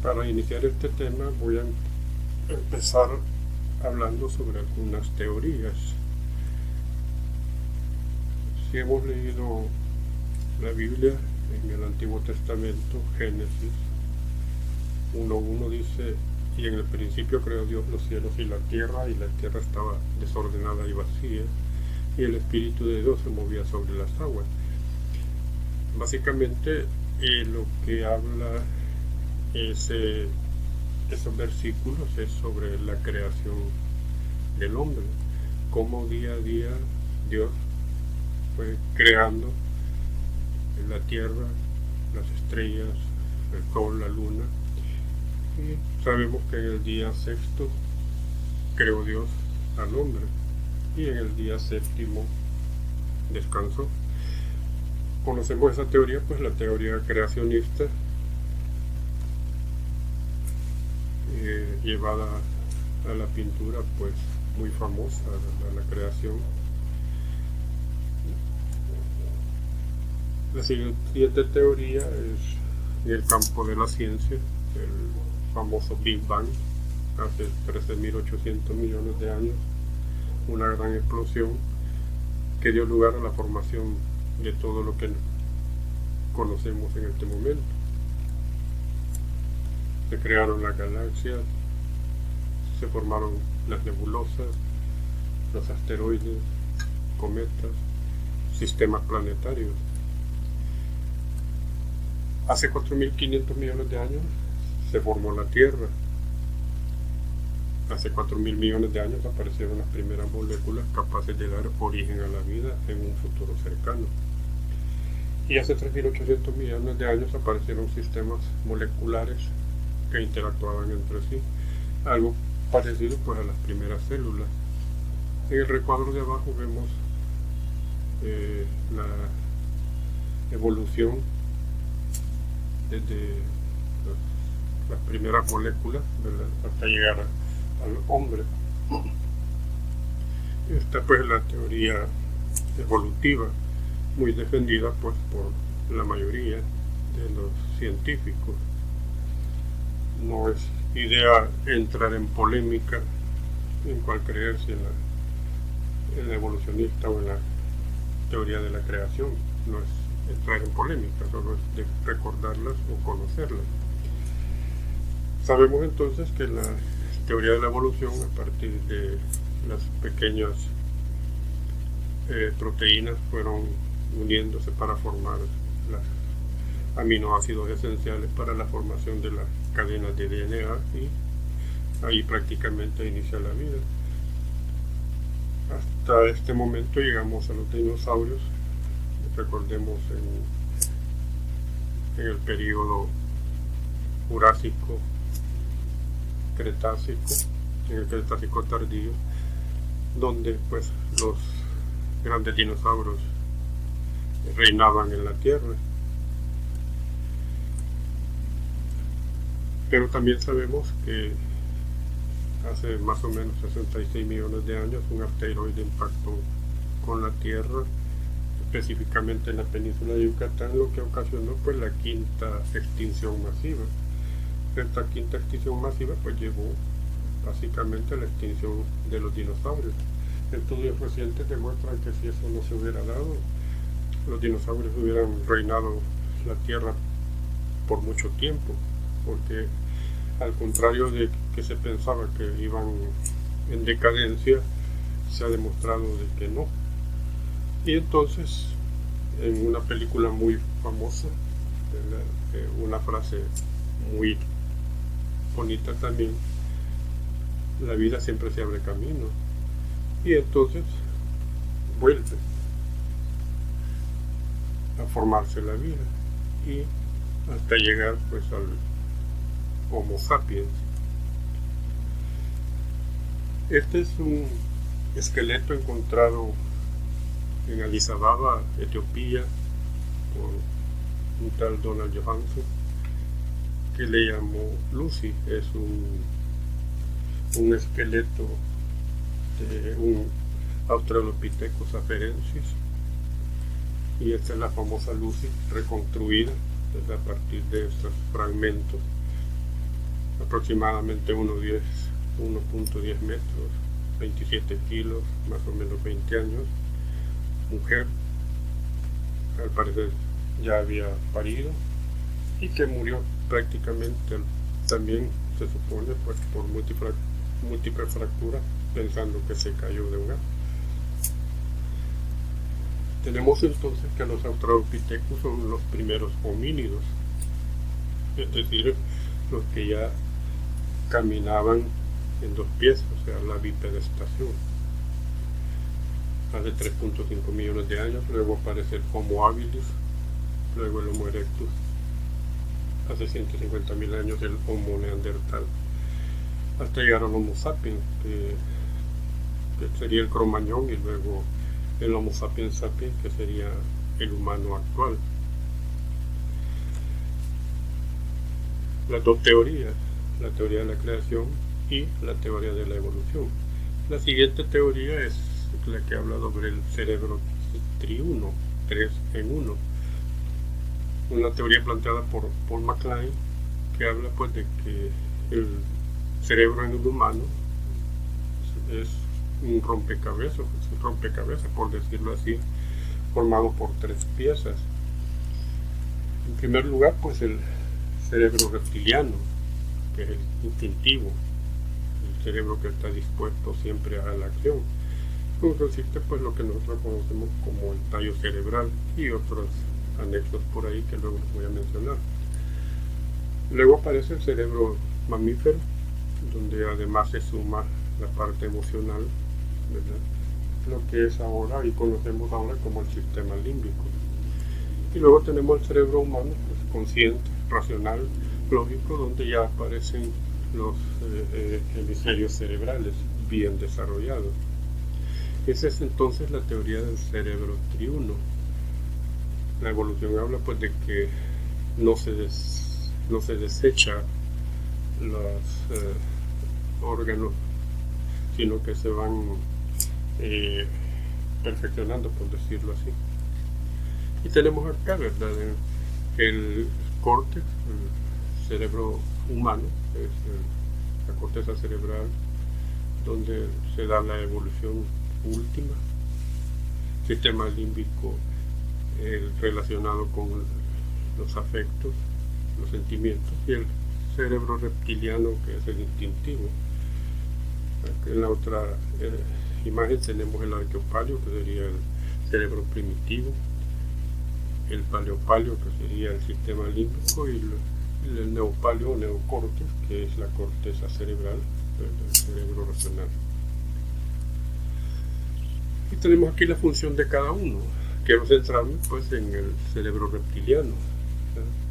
Para iniciar este tema voy a empezar hablando sobre algunas teorías. Si hemos leído la Biblia en el Antiguo Testamento, Génesis 1:1 dice: y en el principio creó Dios los cielos y la tierra estaba desordenada y vacía, y el Espíritu de Dios se movía sobre las aguas. Básicamente lo que habla esos versículos es sobre la creación del hombre, cómo día a día Dios fue creando la tierra, las estrellas, el sol, la luna. Y sabemos que en el día sexto creó Dios al hombre y en el día séptimo descansó. Conocemos esa teoría, pues la teoría creacionista, llevada a la pintura, pues muy famosa, la creación. La siguiente teoría es en el campo de la ciencia, el famoso Big Bang, hace 13.800 millones de años, una gran explosión que dio lugar a la formación de todo lo que conocemos en este momento. Se crearon las galaxias, se formaron las nebulosas, los asteroides, cometas, sistemas planetarios. Hace 4.500 millones de años se formó la Tierra. Hace 4.000 millones de años aparecieron las primeras moléculas capaces de dar origen a la vida en un futuro cercano. Y hace 3.800 millones de años aparecieron sistemas moleculares que interactuaban entre sí, algo parecido pues a las primeras células. En el recuadro de abajo vemos la evolución desde las primeras moléculas, ¿verdad?, hasta llegar al hombre. Esta pues es la teoría evolutiva, muy defendida pues por la mayoría de los científicos. No es idea entrar en polémica en cuál creer, si en la evolucionista o en la teoría de la creación. No es entrar en polémica, solo es de recordarlas o conocerlas. Sabemos entonces que la teoría de la evolución, a partir de las pequeñas proteínas, fueron uniéndose para formar los aminoácidos esenciales para la formación de las cadenas de DNA, y ahí prácticamente inicia la vida. Hasta este momento llegamos a los dinosaurios. Recordemos en el periodo Jurásico, Cretácico, en el Cretácico tardío, donde pues los grandes dinosaurios reinaban en la Tierra. Pero también sabemos que hace más o menos 66 millones de años un asteroide impactó con la Tierra, específicamente en la península de Yucatán, lo que ocasionó pues la quinta extinción masiva. Esta quinta extinción masiva pues llevó básicamente a la extinción de los dinosaurios. Estudios recientes demuestran que si eso no se hubiera dado, los dinosaurios hubieran reinado la Tierra por mucho tiempo, porque al contrario de que se pensaba que iban en decadencia, se ha demostrado de que no. Y entonces, en una película muy famosa, una frase muy bonita también: la vida siempre se abre camino. Y entonces vuelve a formarse la vida, y hasta llegar pues al Homo sapiens. Este es un esqueleto encontrado en Addis Ababa, Etiopía, por un tal Donald Johanson, que le llamó Lucy. Es un esqueleto de un Australopithecus afarensis, y esta es la famosa Lucy reconstruida a partir de estos fragmentos aproximadamente 1.10 metros, 27 kilos, más o menos 20 años, mujer, al parecer ya había parido y que murió prácticamente también, se supone, pues por múltiples fracturas, pensando que se cayó de un árbol. Tenemos entonces que los Australopithecus son los primeros homínidos, es decir, los que ya caminaban en dos pies, o sea, la bipedestación. Hace 3.5 millones de años, luego aparece el Homo habilis, luego el Homo erectus, hace 150.000 años el Homo neandertal, hasta llegar al Homo sapiens, que sería el Cromañón, y luego el Homo sapiens sapiens, que sería el humano actual. Las dos teorías, la teoría de la creación y la teoría de la evolución. La siguiente teoría es la que habla sobre el cerebro triuno, 3 en 1. Una teoría planteada por Paul MacLean, que habla pues de que el cerebro en el humano es un rompecabezas, por decirlo así, formado por 3 piezas. En primer lugar, pues el cerebro reptiliano, que es el instintivo, el cerebro que está dispuesto siempre a la acción. Consiste pues lo que nosotros conocemos como el tallo cerebral y otros anexos por ahí que luego les voy a mencionar. Luego aparece el cerebro mamífero, donde además se suma la parte emocional, ¿verdad? Lo que es ahora y conocemos ahora como el sistema límbico. Y luego tenemos el cerebro humano, pues, consciente, racional, lógico, donde ya aparecen los hemisferios cerebrales bien desarrollados. Esa es entonces la teoría del cerebro triuno. La evolución habla pues de que no se desecha los órganos, sino que se van perfeccionando, por decirlo así. Y tenemos acá, ¿verdad?, el córtex, el cerebro humano, es la corteza cerebral, donde se da la evolución última. Sistema límbico relacionado con los afectos, los sentimientos, y el cerebro reptiliano, que es el instintivo. En la otra imagen tenemos el arqueopalio, que sería el cerebro primitivo, el paleopalio, que sería el sistema límbico, y el neopalio o neocórtex, que es la corteza cerebral, el cerebro racional. Y tenemos aquí la función de cada uno. Quiero centrarme pues en el cerebro reptiliano,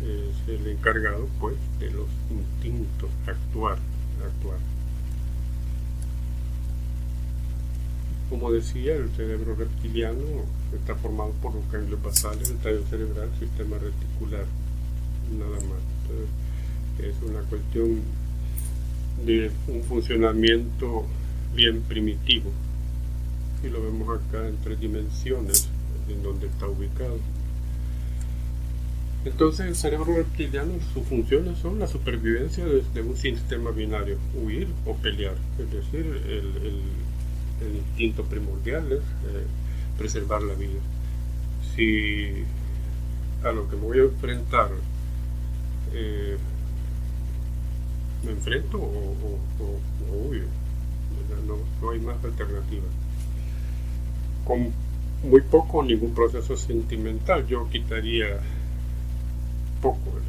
es el encargado pues de los instintos, actuar. Como decía, el cerebro reptiliano está formado por los ganglios basales, el tallo cerebral, el sistema reticular, nada más. Entonces, es una cuestión de un funcionamiento bien primitivo, y lo vemos acá en 3 dimensiones en donde está ubicado. Entonces el cerebro reptiliano, sus funciones son la supervivencia de un sistema binario, huir o pelear, es decir, el instinto primordial es preservar la vida. Si a lo que me voy a enfrentar me enfrento o huyo, no hay más alternativa. Con muy poco o ningún proceso sentimental, yo quitaría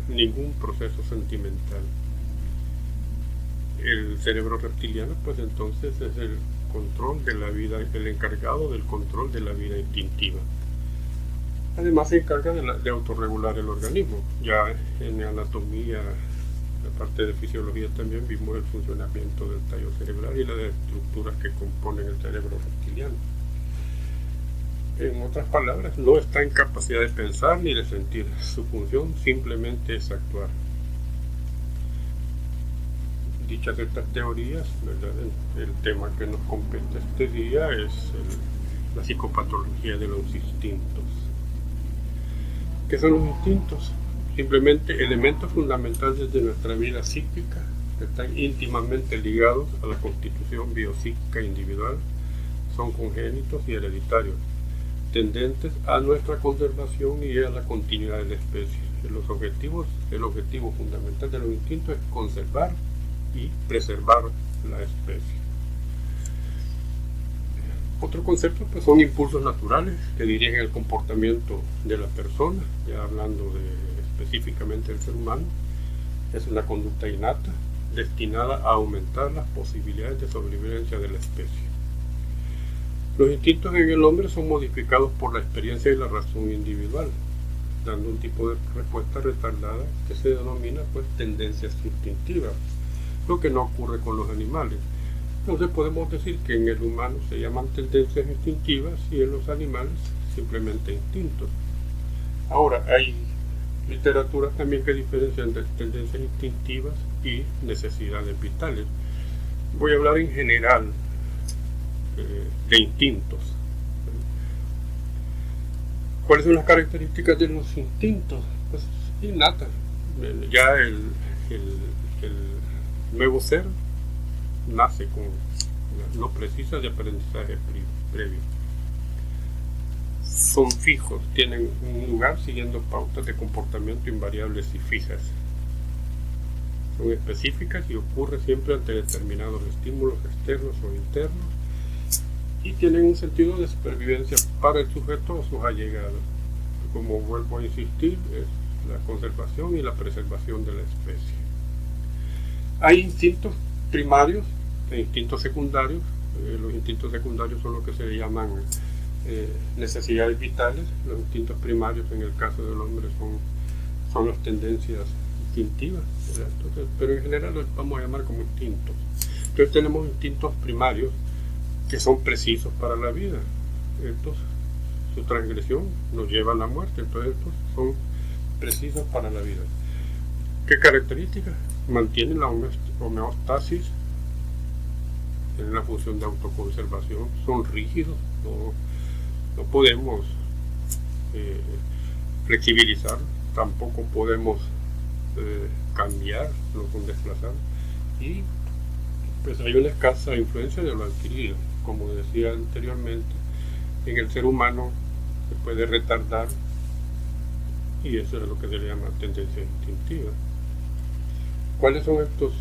ningún proceso sentimental. El cerebro reptiliano pues entonces es el control de la vida, el encargado del control de la vida instintiva. Además se encarga de autorregular el organismo. Ya en anatomía, la parte de fisiología, también vimos el funcionamiento del tallo cerebral y las estructuras que componen el cerebro reptiliano. En otras palabras, no está en capacidad de pensar ni de sentir. Su función simplemente es actuar. Dichas estas teorías, ¿verdad?, el tema que nos compete este día es la psicopatología de los instintos. ¿Qué son los instintos? Simplemente elementos fundamentales de nuestra vida psíquica que están íntimamente ligados a la constitución biopsíquica individual, son congénitos y hereditarios, tendentes a nuestra conservación y a la continuidad de la especie. El objetivo fundamental de los instintos es conservar y preservar la especie. Otro concepto pues, son impulsos naturales que dirigen el comportamiento de la persona, ya hablando específicamente del ser humano. Es una conducta innata destinada a aumentar las posibilidades de sobrevivencia de la especie. Los instintos en el hombre son modificados por la experiencia y la razón individual, dando un tipo de respuesta retardada que se denomina pues tendencias instintivas, lo que no ocurre con los animales. Entonces podemos decir que en el humano se llaman tendencias instintivas y en los animales simplemente instintos. Ahora, hay literaturas también que diferencian de tendencias instintivas y necesidades vitales. Voy a hablar en general de instintos. ¿Cuáles son las características de los instintos? Pues innatas. Ya el nuevo ser nace con, no precisa de aprendizaje previo. Son fijos, tienen un lugar siguiendo pautas de comportamiento invariables y fijas. Son específicas y ocurren siempre ante determinados estímulos externos o internos y tienen un sentido de supervivencia para el sujeto o sus allegados. Como vuelvo a insistir, es la conservación y la preservación de la especie. Hay instintos primarios e instintos secundarios. Los instintos secundarios son lo que se llaman necesidades vitales. Los instintos primarios en el caso del hombre son las tendencias instintivas, entonces, pero en general los vamos a llamar como instintos. Entonces tenemos instintos primarios que son precisos para la vida. Estos, su transgresión nos lleva a la muerte, entonces estos son precisos para la vida. ¿Qué características? Mantienen la homeostasis en la función de autoconservación, son rígidos, no podemos flexibilizar, tampoco podemos cambiar, no son desplazables, y pues hay una escasa influencia de lo adquirido. Como decía anteriormente, en el ser humano se puede retardar y eso es lo que se le llama tendencia instintiva. ¿Cuáles son estos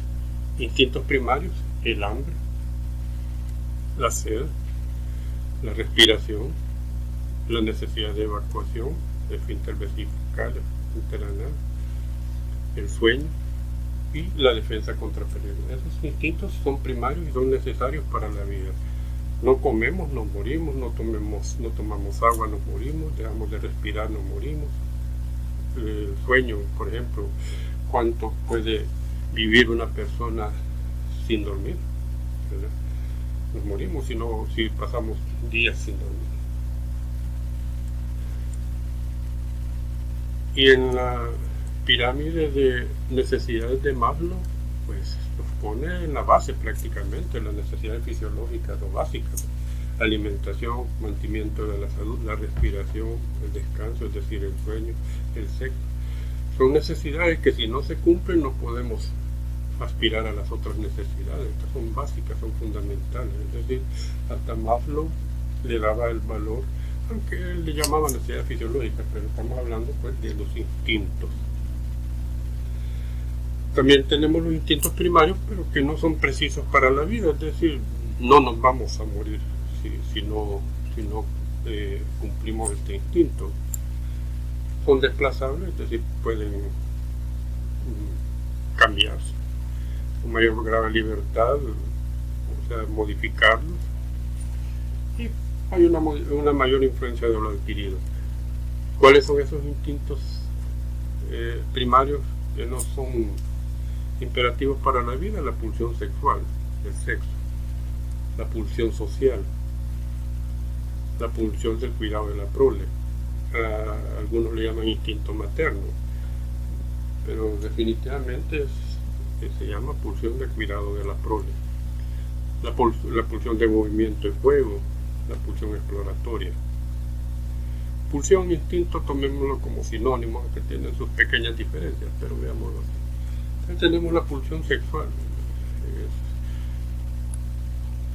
instintos primarios? El hambre, la sed, la respiración, la necesidad de evacuación, esfínter vesical, interanal, el sueño y la defensa contra peligro. Esos instintos son primarios y son necesarios para la vida. No comemos, nos morimos, no tomamos agua, nos morimos, dejamos de respirar, nos morimos. El sueño, por ejemplo, ¿cuánto puede vivir una persona sin dormir? ¿Verdad? Nos morimos si pasamos días sin dormir. Y en la pirámide de necesidades de Maslow, pues nos pone en la base prácticamente las necesidades fisiológicas o básicas: alimentación, mantenimiento de la salud, la respiración, el descanso, es decir, el sueño, el sexo. Son necesidades que si no se cumplen no podemos aspirar a las otras necesidades. Estas son básicas, son fundamentales. Es decir, hasta Maslow le daba el valor, aunque él le llamaba necesidades fisiológicas, pero estamos hablando pues de los instintos. También tenemos los instintos primarios, pero que no son precisos para la vida, es decir, no nos vamos a morir si no cumplimos este instinto. Son desplazables, es decir, pueden cambiarse con mayor grado de libertad, o sea, modificarlos, y hay una mayor influencia de lo adquirido. ¿Cuáles son esos instintos primarios que no son imperativos para la vida? La pulsión sexual, el sexo, la pulsión social, la pulsión del cuidado de la prole. Algunos le llaman instinto materno, pero definitivamente se llama pulsión de cuidado de la prole. La pulsión de movimiento y juego, la pulsión exploratoria. Pulsión e instinto tomémoslo como sinónimos, que tienen sus pequeñas diferencias, pero veámoslo así. Tenemos la pulsión sexual,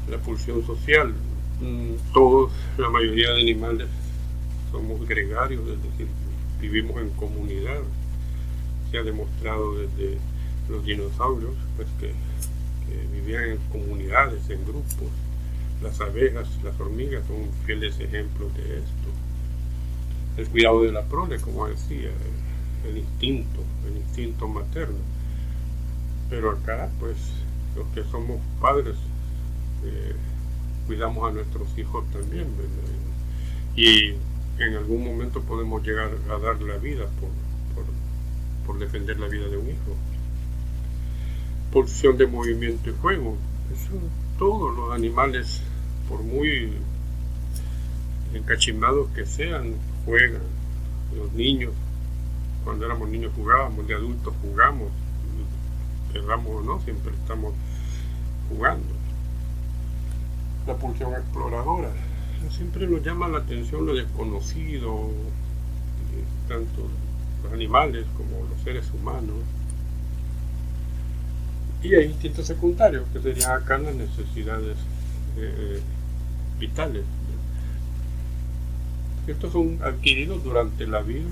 la pulsión social. Todos, la mayoría de animales somos gregarios, es decir, vivimos en comunidad. Se ha demostrado desde los dinosaurios pues, que vivían en comunidades, en grupos. Las abejas, las hormigas son fieles ejemplos de esto. El cuidado de la prole, como decía, el instinto materno. Pero acá, pues, los que somos padres, cuidamos a nuestros hijos también, ¿verdad? Y en algún momento podemos llegar a dar la vida por defender la vida de un hijo. Pulsión de movimiento y juego. Eso, todos los animales, por muy encachimados que sean, juegan. Los niños, cuando éramos niños jugábamos, de adultos jugamos, querramos o no, siempre estamos jugando. La pulsión exploradora. Siempre nos llama la atención lo desconocido, tanto los animales como los seres humanos. Y hay instintos secundarios, que serían acá las necesidades vitales. Estos son adquiridos durante la vida,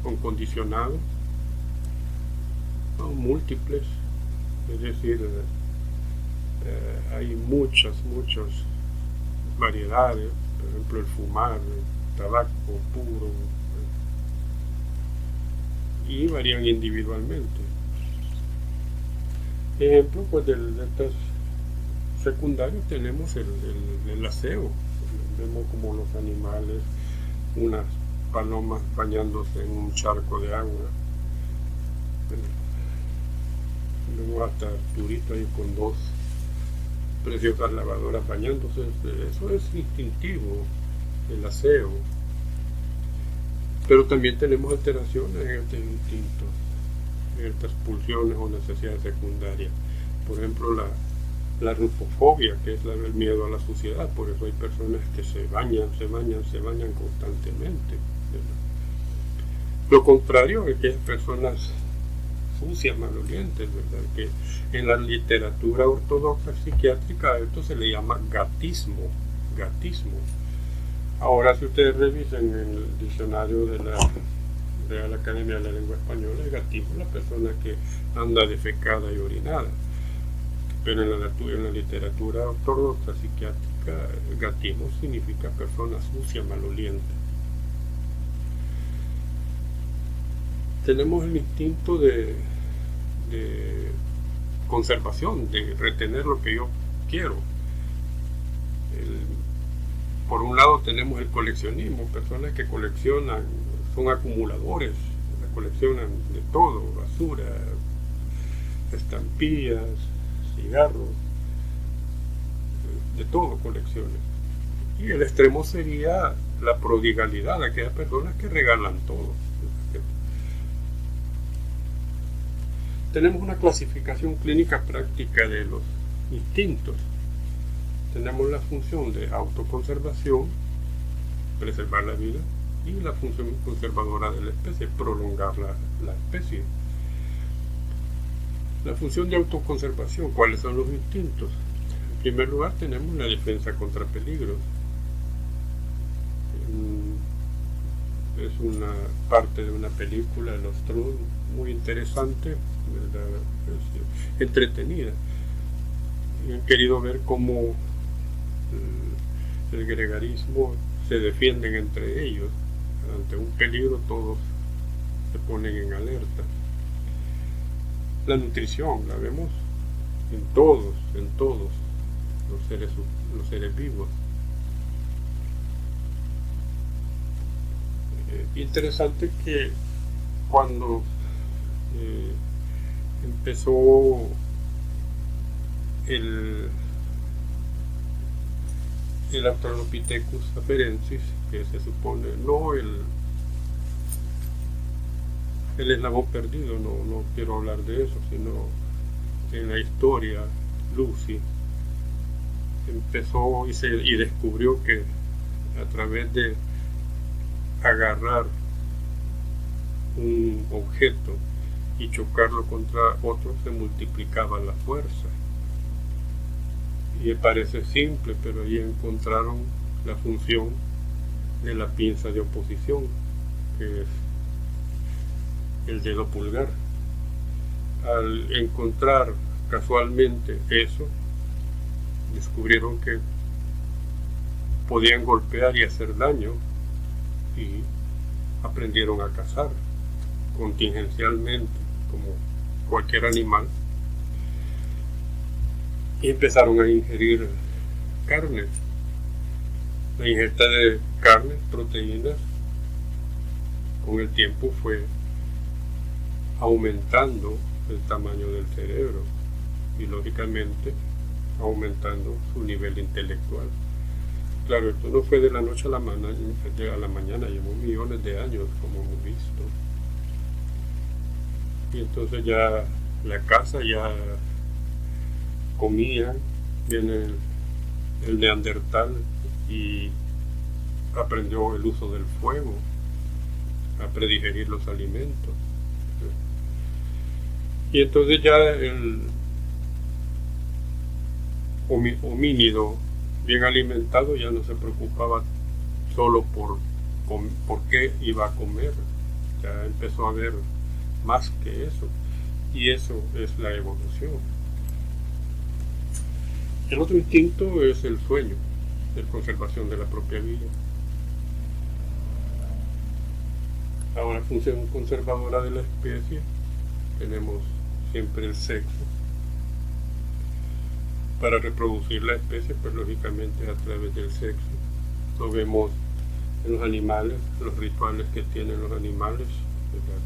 son condicionados, son múltiples, es decir, hay muchas variedades, por ejemplo el fumar, el tabaco puro, y varían individualmente. Ejemplo, pues de estos secundarios tenemos el aseo. Vemos como los animales, unas palomas bañándose en un charco de agua. Vemos hasta Arturito ahí con dos preciosas lavadoras bañándose. Eso es instintivo, el aseo. Pero también tenemos alteraciones en estos instintos, en estas pulsiones o necesidades secundarias. Por ejemplo, la rupofobia, que es el miedo a la suciedad. Por eso hay personas que se bañan constantemente, ¿verdad? Lo contrario es que hay personas sucias, malolientes, ¿verdad? Que en la literatura ortodoxa psiquiátrica a esto se le llama gatismo. Ahora, si ustedes revisan en el diccionario de la Real Academia de la Lengua Española, el gatismo es la persona que anda defecada y orinada. Pero en la literatura ortodoxa psiquiátrica, el gatismo significa persona sucia, maloliente. Tenemos el instinto de conservación, de retener lo que yo quiero. Por un lado tenemos el coleccionismo, personas que coleccionan, son acumuladores, coleccionan de todo, basura, estampillas, cigarros, de todo colecciones. Y el extremo sería la prodigalidad, aquellas personas que regalan todo. Tenemos una clasificación clínica práctica de los instintos. Tenemos la función de autoconservación, preservar la vida, y la función conservadora de la especie, prolongar la especie. La función de autoconservación, ¿cuáles son los instintos? En primer lugar tenemos la defensa contra peligros. Es una parte de una película, Los Trolls, muy interesante, ¿verdad? Es entretenida. Y han querido ver cómo el gregarismo se defienden entre ellos. Ante un peligro todos se ponen en alerta. La nutrición la vemos en todos los seres vivos. Interesante que cuando empezó el Australopithecus afarensis, que se supone no el eslabón perdido, no quiero hablar de eso, sino en la historia Lucy empezó y descubrió que a través de agarrar un objeto y chocarlo contra otro se multiplicaba la fuerza. Y parece simple, pero ahí encontraron la función de la pinza de oposición, que es el dedo pulgar. Al encontrar casualmente eso, descubrieron que podían golpear y hacer daño, y aprendieron a cazar contingencialmente como cualquier animal, y empezaron a ingerir carne. La ingesta de carne, proteínas, con el tiempo fue aumentando el tamaño del cerebro y lógicamente aumentando su nivel intelectual. Claro, esto no fue de la noche a la mañana, llevó millones de años, como hemos visto. Y entonces ya la caza ya comía, viene el neandertal y aprendió el uso del fuego, a predigerir los alimentos. Y entonces ya el homínido bien alimentado ya no se preocupaba solo por qué iba a comer, ya empezó a ver más que eso, y eso es la evolución. El otro instinto es el sueño, de conservación de la propia vida. Ahora, función conservadora de la especie, tenemos siempre el sexo. Para reproducir la especie, pues lógicamente a través del sexo. Lo vemos en los animales, los rituales que tienen los animales,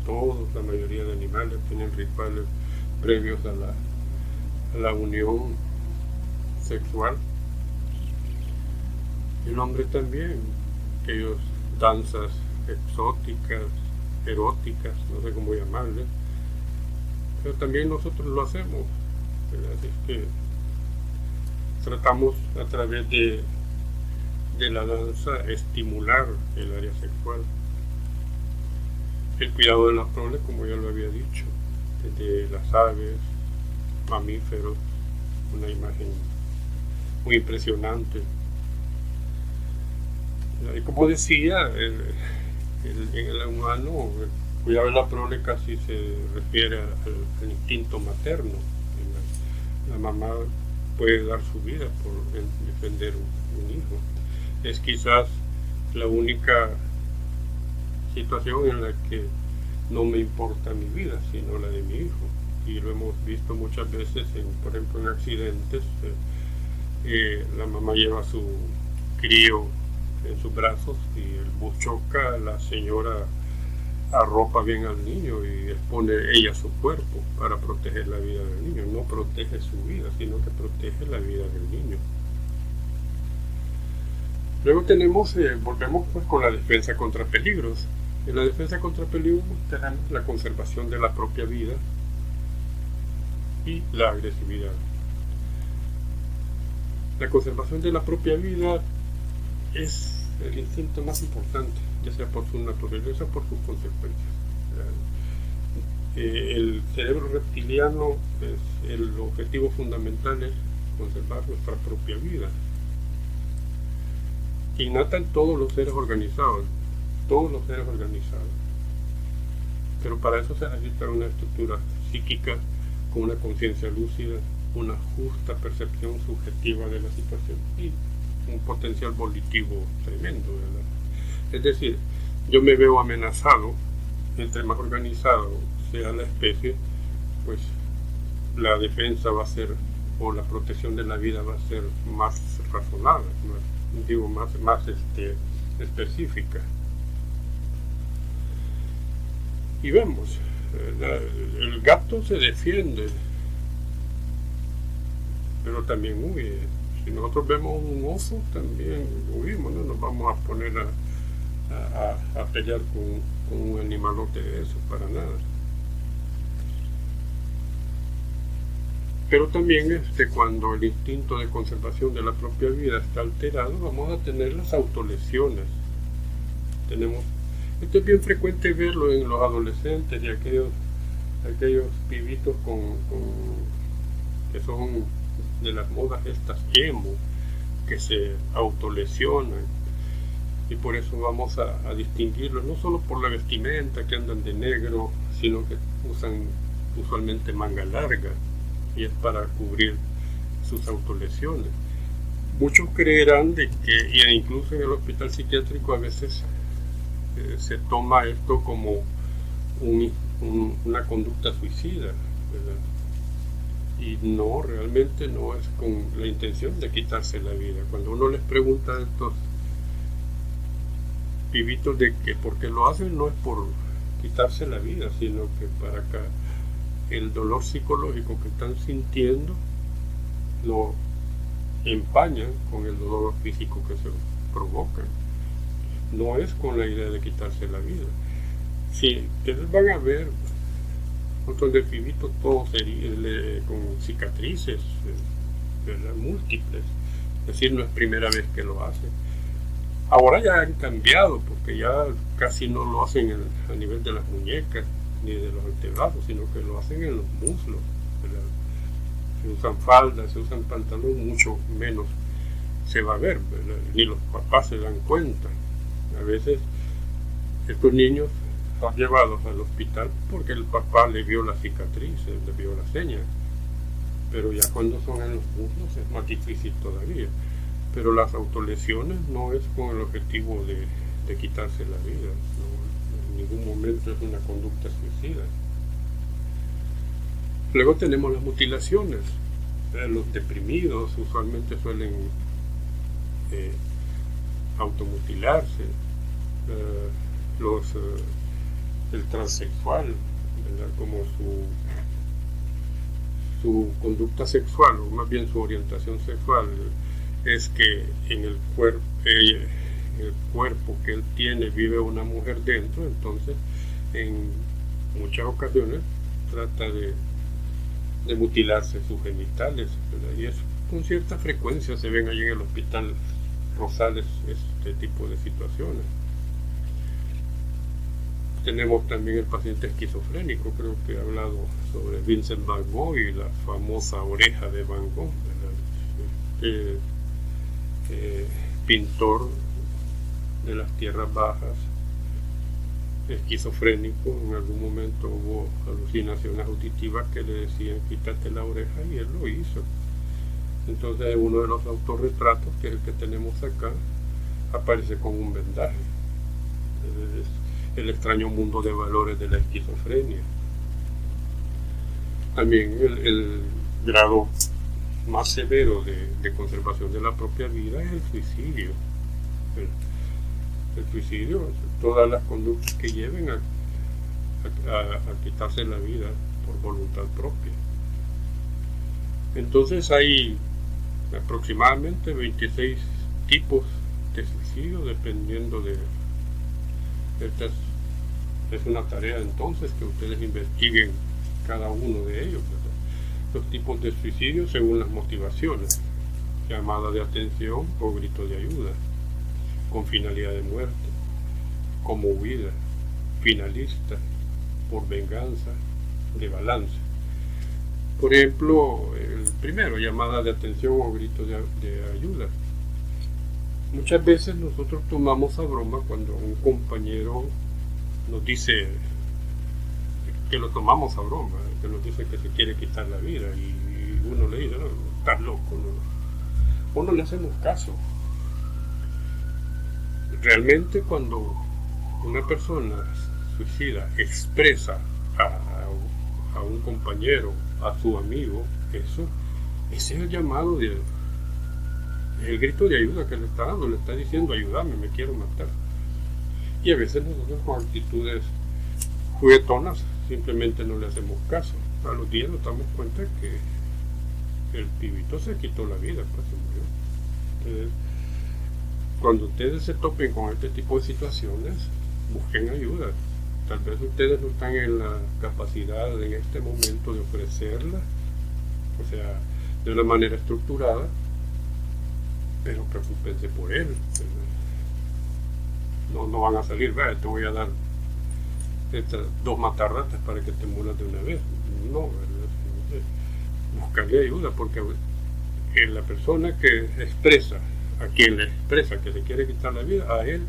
todos, la mayoría de animales tienen rituales previos a la unión sexual. El hombre también, aquellas danzas exóticas, eróticas, no sé cómo llamarle, pero también nosotros lo hacemos, ¿verdad? Es que tratamos a través de la danza estimular el área sexual. El cuidado de la prole, como ya lo había dicho, desde las aves, mamíferos, una imagen muy impresionante. Y como decía, en el humano, el cuidado de la prole casi se refiere al instinto materno. La mamá puede dar su vida por defender un hijo. Es quizás la única situación en la que no me importa mi vida, sino la de mi hijo. Y lo hemos visto muchas veces, por ejemplo, en accidentes. La mamá lleva a su crío en sus brazos y el bus choca, la señora arropa bien al niño y expone ella su cuerpo para proteger la vida del niño. No protege su vida, sino que protege la vida del niño. Luego volvemos pues con la defensa contra peligros. En la defensa contra peligros tenemos la conservación de la propia vida y la agresividad. La conservación de la propia vida es el instinto más importante, ya sea por su naturaleza o por sus consecuencias. El cerebro reptiliano, el objetivo fundamental es conservar nuestra propia vida. Innata en todos los seres organizados, pero para eso se necesita una estructura psíquica con una conciencia lúcida, una justa percepción subjetiva de la situación y un potencial volitivo tremendo, ¿verdad? Es decir, yo me veo amenazado, entre más organizado sea la especie, pues la defensa va a ser, o la protección de la vida va a ser más razonable, más específica. Y vemos, el gato se defiende, pero también huye. Si nosotros vemos un oso, también huimos, no nos vamos a poner a pelear con un animalote de eso, para nada. Pero también cuando el instinto de conservación de la propia vida está alterado, vamos a tener las autolesiones. Esto es bien frecuente verlo en los adolescentes y aquellos aquellos pibitos que son de las modas estas emo, que se autolesionan, y por eso vamos a distinguirlos, no solo por la vestimenta, que andan de negro, sino que usan usualmente manga larga, y es para cubrir sus autolesiones. Muchos creerán de que, e incluso en el hospital psiquiátrico a veces se toma esto como una conducta suicida, ¿verdad? Y no, realmente no es con la intención de quitarse la vida. Cuando uno les pregunta a estos pibitos de que por qué lo hacen, no es por quitarse la vida, sino que para acá el dolor psicológico que están sintiendo lo empañan con el dolor físico que se provocan. No es con la idea de quitarse la vida. Si ustedes van a ver otros de pibitos todos con cicatrices, ¿verdad? Múltiples, es decir, no es primera vez que lo hacen. Ahora ya han cambiado, porque ya casi no lo hacen a nivel de las muñecas ni de los antebrazos, sino que lo hacen en los muslos, ¿verdad? Se usan faldas, se usan pantalones, mucho menos se va a ver, ¿verdad? Ni los papás se dan cuenta. A veces estos niños son llevados al hospital porque el papá le vio la cicatriz, le vio la seña, pero ya cuando son en los muslos es más difícil todavía. Pero las autolesiones no es con el objetivo de quitarse la vida, no, en ningún momento es una conducta suicida. Luego tenemos las mutilaciones. Los deprimidos usualmente suelen automutilarse. El transexual, ¿verdad? Como su conducta sexual, o más bien su orientación sexual, es que en el cuerpo que él tiene vive una mujer dentro, entonces en muchas ocasiones trata de mutilarse sus genitales, ¿verdad? Y es con cierta frecuencia se ven allí en el hospital Rosales este tipo de situaciones. Tenemos también el paciente esquizofrénico, creo que he hablado sobre Vincent Van Gogh y la famosa oreja de Van Gogh, ¿verdad? Pintor de las tierras bajas, esquizofrénico. En algún momento hubo alucinaciones auditivas que le decían quítate la oreja, y él lo hizo. Entonces uno de los autorretratos, que es el que tenemos acá, aparece con un vendaje. Es el extraño mundo de valores de la esquizofrenia. También el grado más severo de conservación de la propia vida es el suicidio. El suicidio, todas las conductas que lleven a quitarse la vida por voluntad propia. Entonces hay aproximadamente 26 tipos de suicidio, dependiendo de... Esta es una tarea entonces que ustedes investiguen cada uno de ellos, ¿verdad? Los tipos de suicidio según las motivaciones: llamada de atención o grito de ayuda, con finalidad de muerte, como huida, finalista, por venganza, de balance. Por ejemplo, el primero, llamada de atención o grito de ayuda. Muchas veces nosotros tomamos a broma cuando un compañero nos dice que lo tomamos a broma, que nos dice que se quiere quitar la vida, y uno le dice, no, estás loco, no. O no le hacemos caso. Realmente cuando una persona suicida expresa a un compañero, a su amigo, ese es el llamado el grito de ayuda que le está dando, le está diciendo, ayúdame, me quiero matar. Y a veces nosotros con actitudes juguetonas simplemente no le hacemos caso. A los días nos damos cuenta que el pibito se quitó la vida, pues se murió. Entonces, cuando ustedes se topen con este tipo de situaciones, busquen ayuda. Tal vez ustedes no están en la capacidad en este momento de ofrecerla, o sea, de una manera estructurada, pero preocúpense por él. No van a salir, te voy a dar 2 matarratas para que te mueras de una vez. No, ¿verdad? Buscarle ayuda, porque la persona que expresa, a quien le expresa que se quiere quitar la vida, a él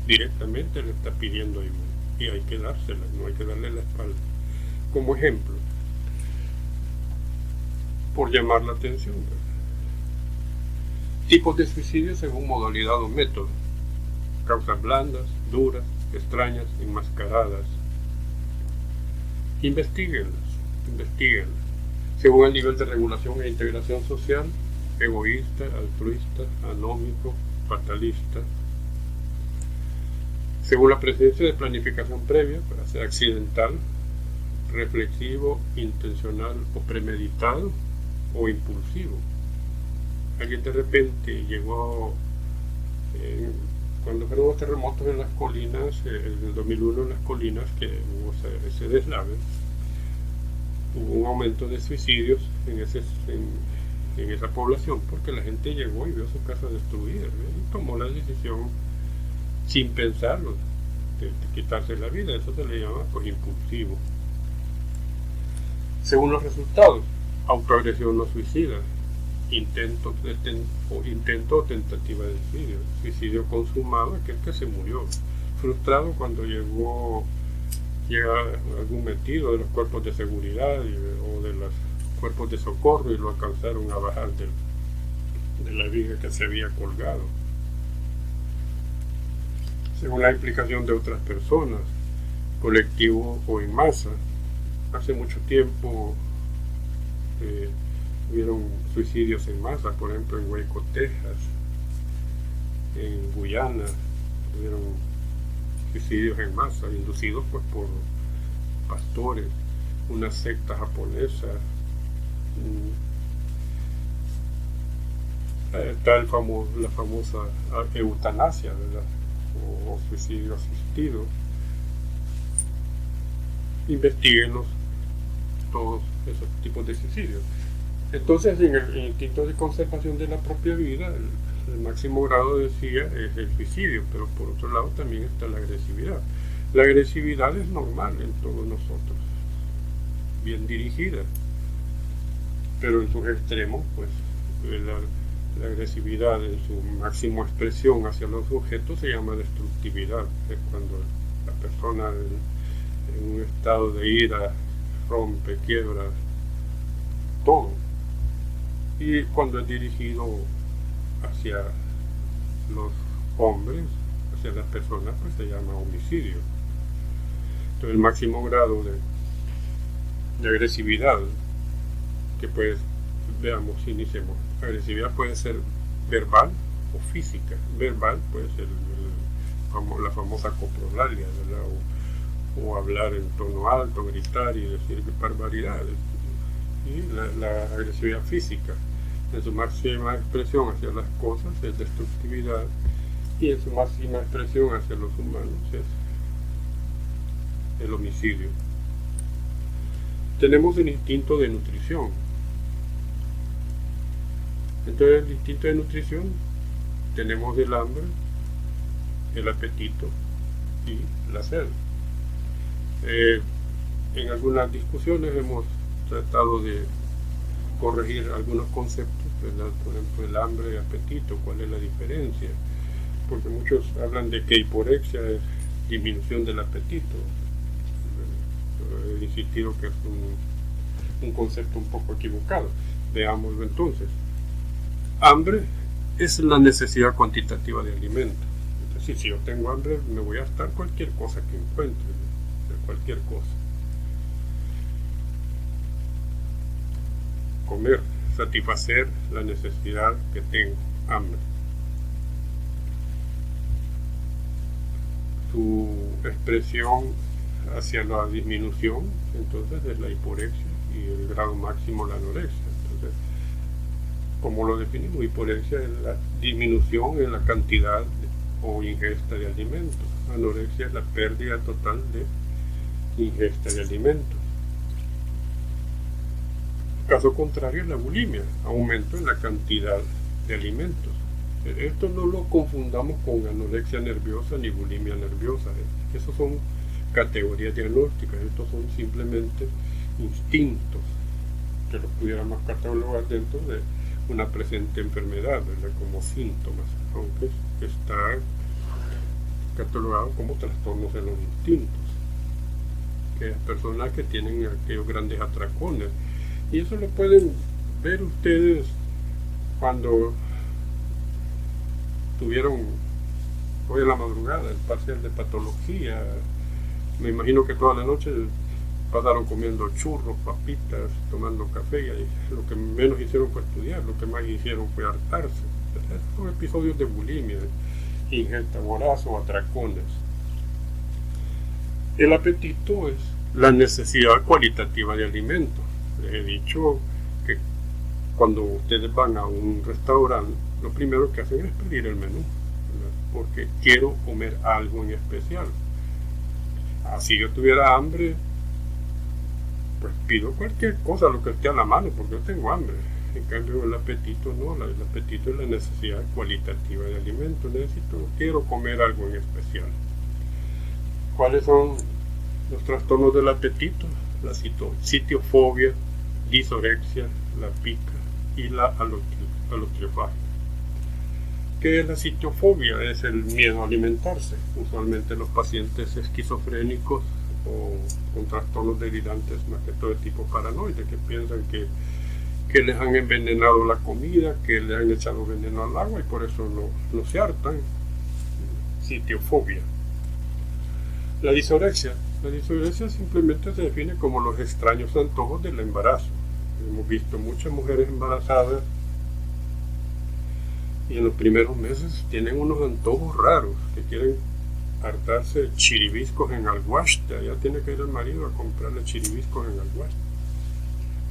directamente le está pidiendo ayuda, y hay que dársela, no hay que darle la espalda. Como ejemplo, por llamar la atención, ¿verdad? Tipos de suicidio según modalidad o método: causas blandas, duras, extrañas, enmascaradas. Investíguenlas según el nivel de regulación e integración social: egoísta, altruista, anómico, fatalista. Según la presencia de planificación previa, para ser accidental, reflexivo, intencional o premeditado, o impulsivo. Alguien de repente llegó, cuando fueron los terremotos en las colinas, en el 2001 en las colinas, que hubo ese deslave, hubo un aumento de suicidios en esa población, porque la gente llegó y vio su casa destruida, y tomó la decisión sin pensarlo de quitarse la vida. Eso se le llama pues impulsivo. Según los resultados: autoagresión no suicida, intento o tentativa de suicidio, suicidio consumado, aquel que se murió, frustrado cuando llega algún metido de los cuerpos de seguridad o de los cuerpos de socorro y lo alcanzaron a bajar de la viga que se había colgado. Según la implicación de otras personas, colectivo o en masa. Hace mucho tiempo hubieron suicidios en masa, por ejemplo en Waco, Texas, en Guyana, hubieron suicidios en masa inducidos pues por pastores, una secta japonesa. Está la famosa eutanasia, ¿verdad? O suicidio asistido. Investíguenlos todos esos tipos de suicidios. Entonces, en el instinto de conservación de la propia vida, el máximo grado, decía, es el suicidio, pero por otro lado también está la agresividad. La agresividad es normal en todos nosotros, bien dirigida, pero en sus extremos, pues la agresividad en su máxima expresión hacia los objetos se llama destructividad. Es cuando la persona en un estado de ira rompe, quiebra todo. Y cuando es dirigido hacia los hombres, hacia las personas, pues se llama homicidio. Entonces el máximo grado de agresividad, que pues, veamos, iniciemos. Agresividad puede ser verbal o física. Verbal puede ser la famosa coprolalia, ¿verdad? O hablar en tono alto, gritar y decir barbaridades. Y la agresividad física, en su máxima expresión hacia las cosas, es destructividad, y en su máxima expresión hacia los humanos es el homicidio. Tenemos el instinto de nutrición. Entonces, el instinto de nutrición, tenemos el hambre, el apetito y la sed. En algunas discusiones hemos tratado de corregir algunos conceptos, ¿verdad? Por ejemplo, el hambre y apetito, ¿cuál es la diferencia? Porque muchos hablan de que hiporexia es disminución del apetito. He insistido que es un concepto un poco equivocado. Veámoslo entonces. Hambre es la necesidad cuantitativa de alimento. Es decir, si yo tengo hambre, me voy a gastar cualquier cosa que encuentre, cualquier cosa. Comer, satisfacer la necesidad que tengo, hambre. Su expresión hacia la disminución, entonces, es la hiporexia, y el grado máximo la anorexia. Entonces, ¿cómo lo definimos? Hiporexia es la disminución en la cantidad o ingesta de alimentos. Anorexia es la pérdida total de ingesta de alimentos. Caso contrario es la bulimia, aumento en la cantidad de alimentos. Esto no lo confundamos con anorexia nerviosa ni bulimia nerviosa. Esos son categorías diagnósticas. Estos son simplemente instintos que los pudiéramos catalogar dentro de una presente enfermedad, ¿verdad? Como síntomas, aunque está catalogado como trastornos de los instintos, que hay personas que tienen aquellos grandes atracones, y eso lo pueden ver ustedes cuando tuvieron hoy en la madrugada el parcial de patología. Me imagino que toda la noche pasaron comiendo churros, papitas, tomando café, y lo que menos hicieron fue estudiar, lo que más hicieron fue hartarse. Estos son episodios de bulimia, ingesta voraz o atracones. El apetito es la necesidad cualitativa de alimento. Les he dicho que cuando ustedes van a un restaurante, lo primero que hacen es pedir el menú, ¿verdad? Porque quiero comer algo en especial. Si yo tuviera hambre, pues pido cualquier cosa, lo que esté a la mano, porque yo tengo hambre. En cambio, el apetito no, el apetito es la necesidad cualitativa de alimento. Quiero comer algo en especial. ¿Cuáles son los trastornos del apetito? La sitiofobia, disorexia, la pica y la alotriofagia. ¿Qué es la sitiofobia? Es el miedo a alimentarse. Usualmente los pacientes esquizofrénicos o con trastornos delirantes, más que todo de tipo paranoide, que piensan que les han envenenado la comida, que le han echado veneno al agua y por eso no se hartan. Sitiofobia. La disorexia simplemente se define como los extraños antojos del embarazo. Hemos visto muchas mujeres embarazadas y en los primeros meses tienen unos antojos raros, que quieren hartarse chiribiscos en alguaste. Ya tiene que ir el marido a comprarle chiribiscos en alguaste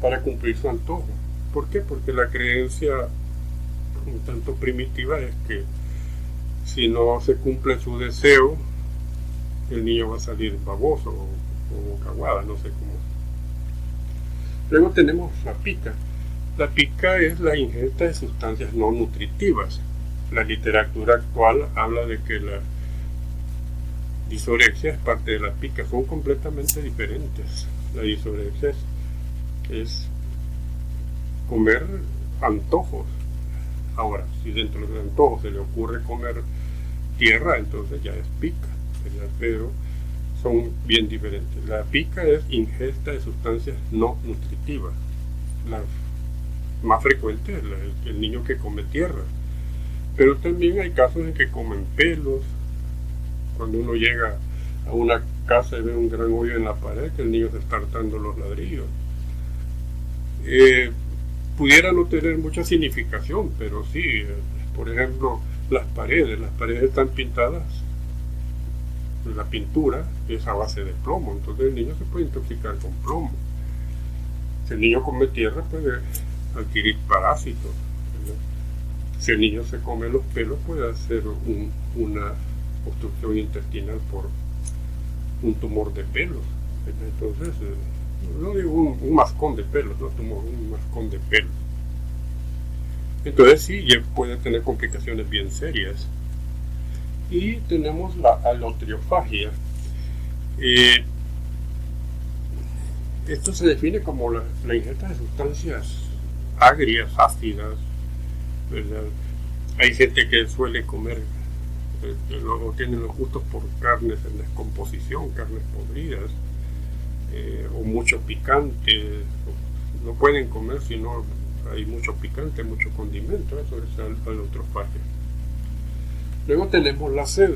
para cumplir su antojo. ¿Por qué? Porque la creencia un tanto primitiva es que si no se cumple su deseo, el niño va a salir baboso o bocaguada, no sé cómo. Luego tenemos la pica. La pica es la ingesta de sustancias no nutritivas. La literatura actual habla de que la disorexia es parte de la pica, son completamente diferentes. La disorexia es comer antojos. Ahora, si dentro de los antojos se le ocurre comer tierra, entonces ya es pica, ¿verdad? Pero son bien diferentes. La pica es ingesta de sustancias no nutritivas. La más frecuente es el niño que come tierra, pero también hay casos en que comen pelos. Cuando uno llega a una casa y ve un gran hoyo en la pared, que el niño se está hartando los ladrillos. Pudiera no tener mucha significación, pero sí, por ejemplo, las paredes están pintadas, la pintura es a base de plomo, entonces el niño se puede intoxicar con plomo. Si el niño come tierra puede adquirir parásitos, ¿verdad? Si el niño se come los pelos puede hacer una obstrucción intestinal por un tumor de pelos. Entonces, no digo un mascón de pelos, no tumor, un mascón de pelos. Entonces sí, ya puede tener complicaciones bien serias. Y tenemos la alotriofagia. Esto se define como la ingesta de sustancias agrias, ácidas, ¿verdad? Hay gente que suele comer, luego tienen los gustos por carnes en descomposición, carnes podridas, o mucho picante. No pueden comer si no hay mucho picante, mucho condimento. Eso es la alotriofagia. Luego tenemos la sed.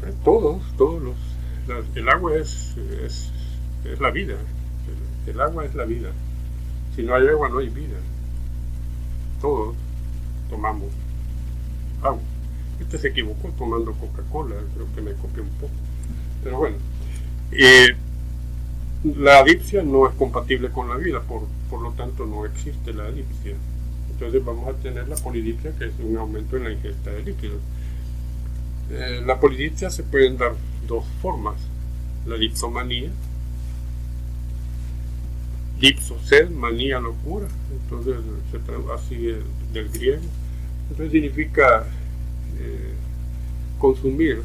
El agua es la vida. El agua es la vida. Si no hay agua, no hay vida. Todos tomamos agua. Este se equivocó tomando Coca-Cola, creo que me copié un poco. Pero bueno, la adipsia no es compatible con la vida, por lo tanto no existe la adipsia. Entonces vamos a tener la polidipsia, que es un aumento en la ingesta de líquidos. La polidipsia se pueden dar dos formas: la dipsomanía, dipsosed, manía, locura. Entonces se traduce así del griego. Entonces significa consumir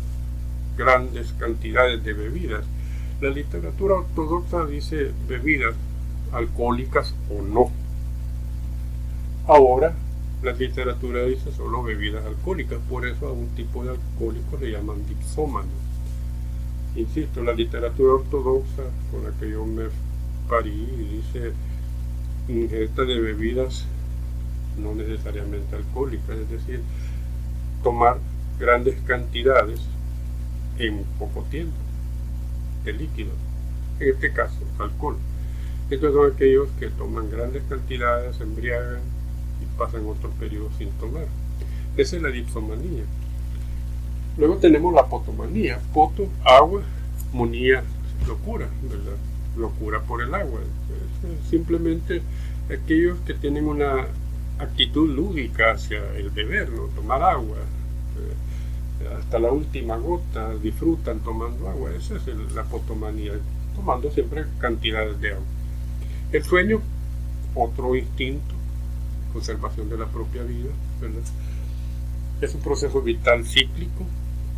grandes cantidades de bebidas. La literatura ortodoxa dice bebidas alcohólicas o no. Ahora la literatura dice solo bebidas alcohólicas, por eso a un tipo de alcohólico le llaman dipsómano. Insisto, la literatura ortodoxa con la que yo me parí dice ingesta de bebidas no necesariamente alcohólicas, es decir, tomar grandes cantidades en poco tiempo de líquido, en este caso alcohol. Estos son aquellos que toman grandes cantidades, se embriagan y pasan otro periodo sin tomar. Esa es la dipsomanía. Luego tenemos la potomanía. Poto, agua, monía, locura, ¿verdad? Locura por el agua. Es simplemente aquellos que tienen una actitud lúdica hacia el beber, ¿no? Tomar agua. Hasta la última gota disfrutan tomando agua. Esa es la potomanía, tomando siempre cantidades de agua. El sueño, otro instinto, conservación de la propia vida, ¿verdad? Es un proceso vital cíclico,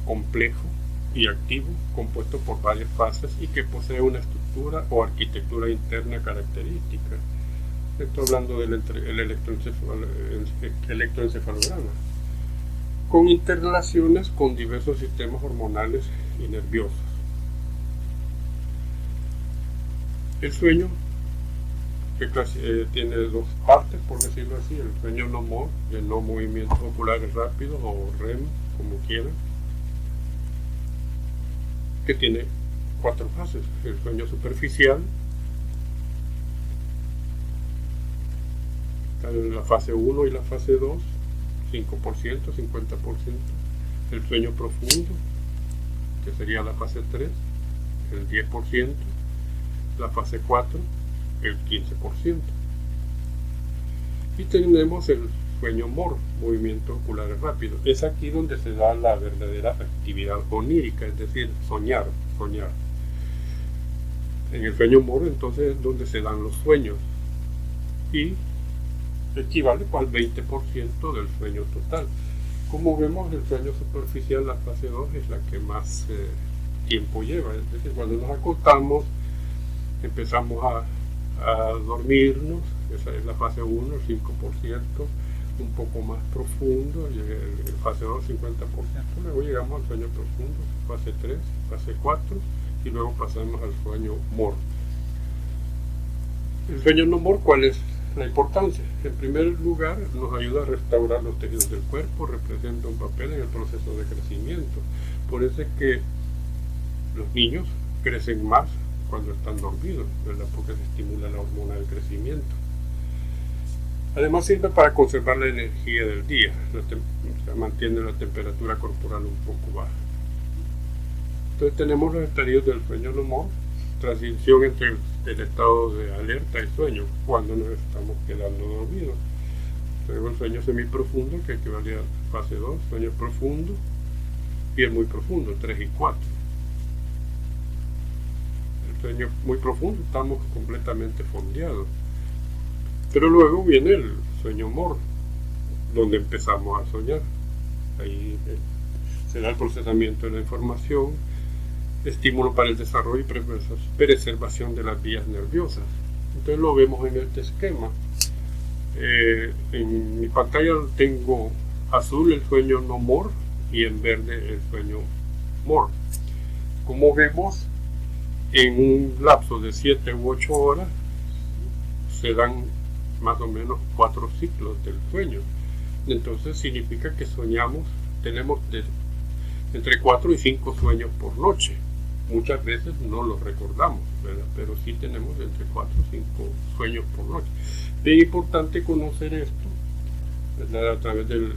complejo y activo, compuesto por varias fases y que posee una estructura o arquitectura interna característica. Estoy hablando del electroencefalograma, con interrelaciones con diversos sistemas hormonales y nerviosos. El sueño tiene dos partes, por decirlo así: el sueño no-MOR, el no movimientos oculares rápidos, o REM, como quieran, que tiene 4 fases: el sueño superficial, la fase 1 y la fase 2, 5%, 50%, el sueño profundo, que sería la fase 3, el 10%, la fase 4, el 15%. Y tenemos el sueño MOR, movimientos oculares rápidos. Es aquí donde se da la verdadera actividad onírica, es decir, soñar. En el sueño MOR entonces es donde se dan los sueños y equivale al 20% del sueño total. Como vemos, el sueño superficial, la fase 2, es la que más tiempo lleva. Es decir, cuando nos acostamos empezamos a dormirnos, esa es la fase 1, el 5%, un poco más profundo, y el fase 2, 50%, luego llegamos al sueño profundo, fase 3, fase 4, y luego pasamos al sueño MOR. El sueño no MOR, ¿cuál es la importancia? En primer lugar, nos ayuda a restaurar los tejidos del cuerpo, representa un papel en el proceso de crecimiento. Por eso es que los niños crecen más cuando están dormidos, ¿verdad? Porque se estimula la hormona del crecimiento. Además sirve para conservar la energía del día, mantiene la temperatura corporal un poco baja. Entonces tenemos los estadios del sueño no MOR, transición entre el estado de alerta y sueño, cuando nos estamos quedando dormidos. Tenemos el sueño semiprofundo, que equivale a fase 2, sueño profundo, y el muy profundo, 3 y 4. Sueño muy profundo, estamos completamente fondeados. Pero luego viene el sueño MOR, donde empezamos a soñar. Ahí se da el procesamiento de la información, estímulo para el desarrollo y preservación de las vías nerviosas. Entonces lo vemos en este esquema. En mi pantalla tengo azul el sueño no MOR y en verde el sueño MOR. Como vemos, en un lapso de 7 u 8 horas se dan más o menos 4 ciclos del sueño. Entonces significa que tenemos entre 4 y 5 sueños por noche. Muchas veces no los recordamos, ¿verdad? Pero sí tenemos entre 4 y 5 sueños por noche. Es importante conocer esto, ¿verdad? A través del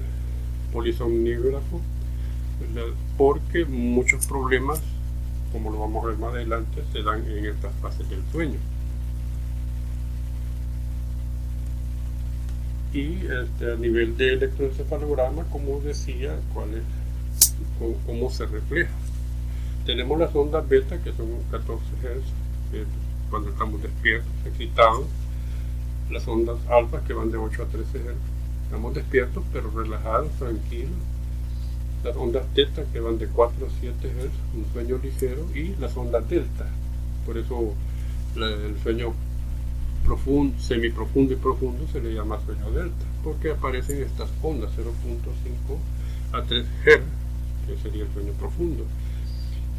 polisomnígrafo, ¿verdad? Porque muchos problemas, como lo vamos a ver más adelante, se dan en estas fases del sueño. Y a nivel de electroencefalograma, como decía, cómo se refleja. Tenemos las ondas beta, que son 14 Hz, cuando estamos despiertos, excitados. Las ondas alfa, que van de 8 a 13 Hz. Estamos despiertos, pero relajados, tranquilos. las ondas teta que van de 4 a 7 Hz, un sueño ligero, y las ondas delta. Por eso el sueño profundo, semiprofundo y profundo se le llama sueño delta, porque aparecen estas ondas 0.5 a 3 Hz, que sería el sueño profundo.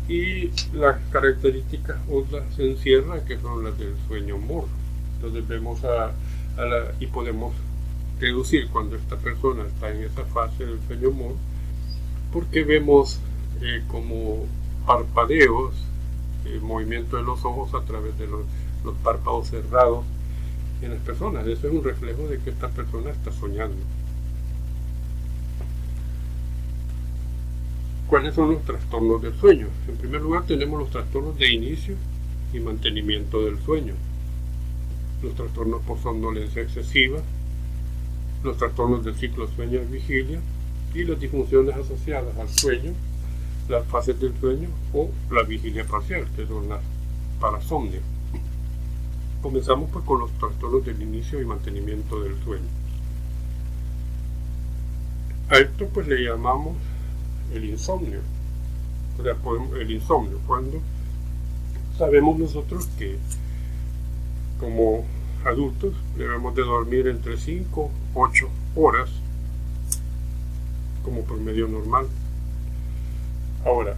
Y las características ondas se encierran, que son las del sueño MOR. Entonces vemos y podemos deducir cuando esta persona está en esa fase del sueño MOR, porque vemos como parpadeos, movimiento de los ojos a través de los párpados cerrados en las personas. Eso es un reflejo de que esta persona está soñando. ¿Cuáles son los trastornos del sueño? En primer lugar tenemos los trastornos de inicio y mantenimiento del sueño, los trastornos por somnolencia excesiva, los trastornos del ciclo sueño-vigilia y las disfunciones asociadas al sueño, las fases del sueño o la vigilia parcial, que son las parasomnias. Comenzamos pues con los trastornos del inicio y mantenimiento del sueño. A esto pues le llamamos el insomnio. O sea, el insomnio, cuando sabemos nosotros que como adultos debemos de dormir entre 5 a 8 horas como promedio normal. Ahora,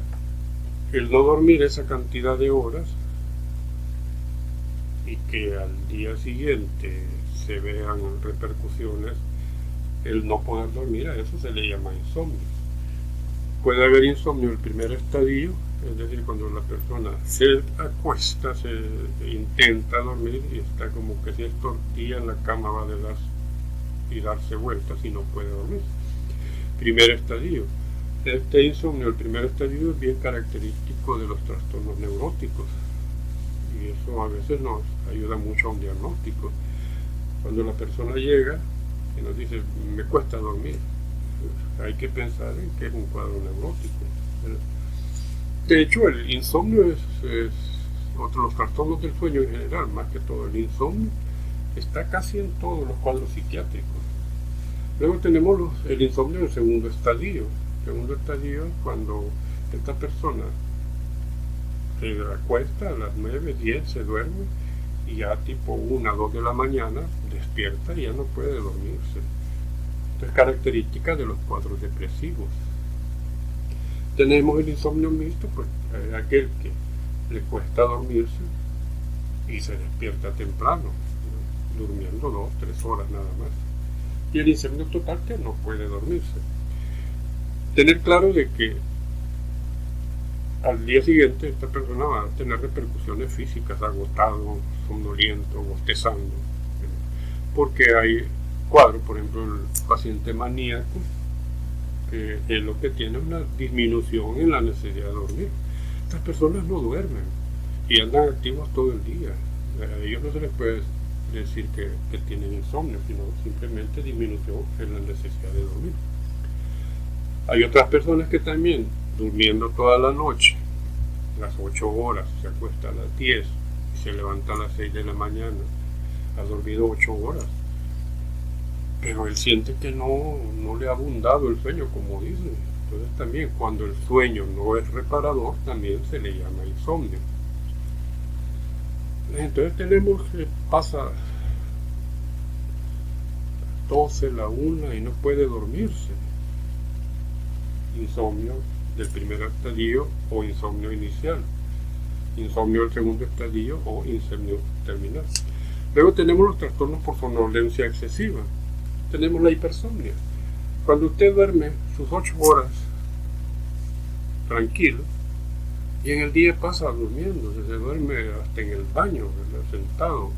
el no dormir esa cantidad de horas y que al día siguiente se vean repercusiones, el no poder dormir, a eso se le llama insomnio. Puede haber insomnio el primer estadio, es decir, cuando la persona se acuesta, se intenta dormir y está como que si es tortilla en la cama, va y darse vueltas y no puede dormir. Primer estadio. Este insomnio, el primer estadio, es bien característico de los trastornos neuróticos y eso a veces nos ayuda mucho a un diagnóstico. Cuando la persona llega y nos dice, me cuesta dormir, hay que pensar en que es un cuadro neurótico. De hecho, el insomnio es otro de los trastornos del sueño en general, más que todo. El insomnio está casi en todos los cuadros psiquiátricos. Luego tenemos el insomnio del segundo estadio. El segundo estadio es cuando esta persona se acuesta a las 9, 10, se duerme y ya tipo 1, 2 de la mañana despierta y ya no puede dormirse. Es característica de los cuadros depresivos. Tenemos el insomnio mixto, pues aquel que le cuesta dormirse y se despierta temprano, durmiendo 2, 3 horas nada más. Y el insomnio total, que no puede dormirse. Tener claro de que al día siguiente esta persona va a tener repercusiones físicas, agotado, somnoliento, bostezando, porque hay cuadro, por ejemplo, el paciente maníaco, que es lo que tiene una disminución en la necesidad de dormir. Estas personas no duermen y andan activos todo el día. A ellos no se les puede decir que tienen insomnio, sino simplemente disminución en la necesidad de dormir. Hay otras personas que también, durmiendo toda la noche, las 8 horas, se acuesta a las 10 y se levanta a las 6 de la mañana, ha dormido 8 horas. Pero él siente que no le ha abundado el sueño, como dice. Entonces también cuando el sueño no es reparador, también se le llama insomnio. Entonces tenemos que pasa 12, la 1 y no puede dormirse. Insomnio del primer estadio o insomnio inicial. Insomnio del segundo estadio o insomnio terminal. Luego tenemos los trastornos por somnolencia excesiva. Tenemos la hipersomnia. Cuando usted duerme sus 8 horas tranquilo y en el día pasa durmiendo, se duerme hasta en el baño, sentado,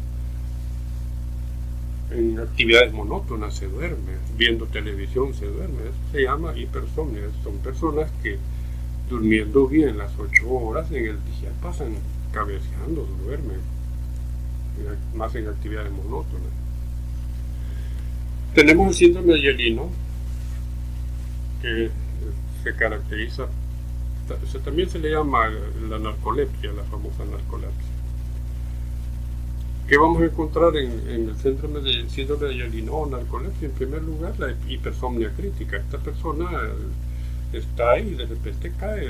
en actividades monótonas se duerme, viendo televisión se duerme. Eso se llama hipersomnia. Son personas que durmiendo bien las 8 horas en el día pasan cabeceando, duermen, más en actividades monótonas. Tenemos el síndrome de Yelino, que se caracteriza, también se le llama la narcolepsia, la famosa narcolepsia. ¿Qué vamos a encontrar en el síndrome de Yelino o narcolepsia? En primer lugar, la hipersomnia crítica. Esta persona está ahí y de repente cae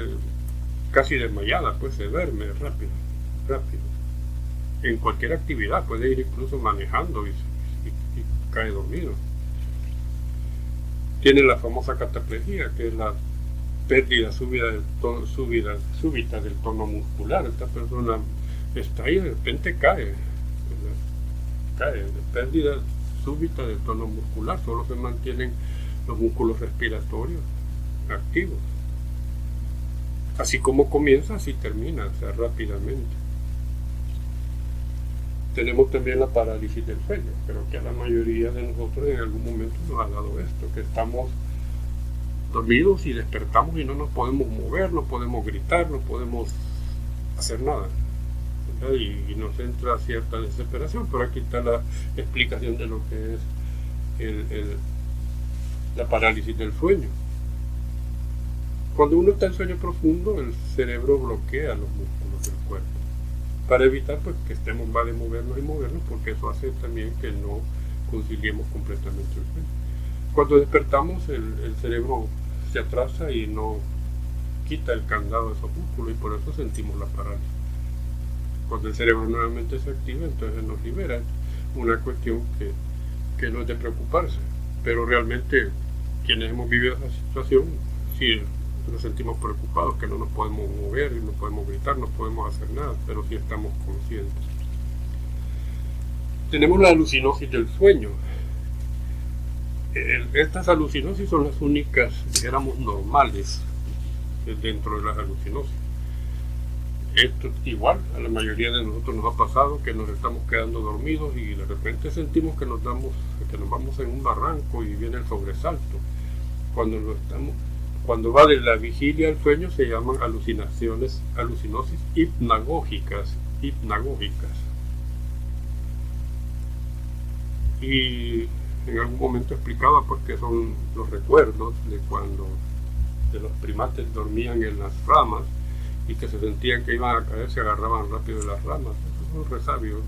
casi desmayada, pues se duerme rápido. En cualquier actividad, puede ir incluso manejando y cae dormido. Tiene la famosa cataplejía, que es la pérdida súbita del tono muscular. Esta persona está ahí y de repente cae, pérdida súbita del tono muscular, solo se mantienen los músculos respiratorios activos. Así como comienza, así termina, o sea, rápidamente. Tenemos también la parálisis del sueño. Creo que a la mayoría de nosotros en algún momento nos ha dado esto, que estamos dormidos y despertamos y no nos podemos mover, no podemos gritar, no podemos hacer nada. Y nos entra cierta desesperación, pero aquí está la explicación de lo que es la parálisis del sueño. Cuando uno está en sueño profundo, el cerebro bloquea los músculos del cuerpo para evitar pues que estemos mal de movernos y movernos, porque eso hace también que no conciliemos completamente el sueño. Cuando despertamos, el cerebro se atrasa y no quita el candado de esos músculos, y por eso sentimos la parálisis. Cuando el cerebro nuevamente se activa, entonces nos libera. Una cuestión que no es de preocuparse, pero realmente quienes hemos vivido esa situación, sí nos sentimos preocupados, que no nos podemos mover, no podemos gritar, no podemos hacer nada, pero sí estamos conscientes. Tenemos la alucinosis del sueño. Estas alucinosis son las únicas, dijéramos, normales dentro de las alucinosis. Esto igual a la mayoría de nosotros nos ha pasado, que nos estamos quedando dormidos y de repente sentimos que nos vamos en un barranco y viene el sobresalto. Cuando va de la vigilia al sueño se llaman alucinosis hipnagógicas. Y en algún momento explicaba pues que son los recuerdos de cuando los primates dormían en las ramas y que se sentían que iban a caer, se agarraban rápido de las ramas. Esos son resabios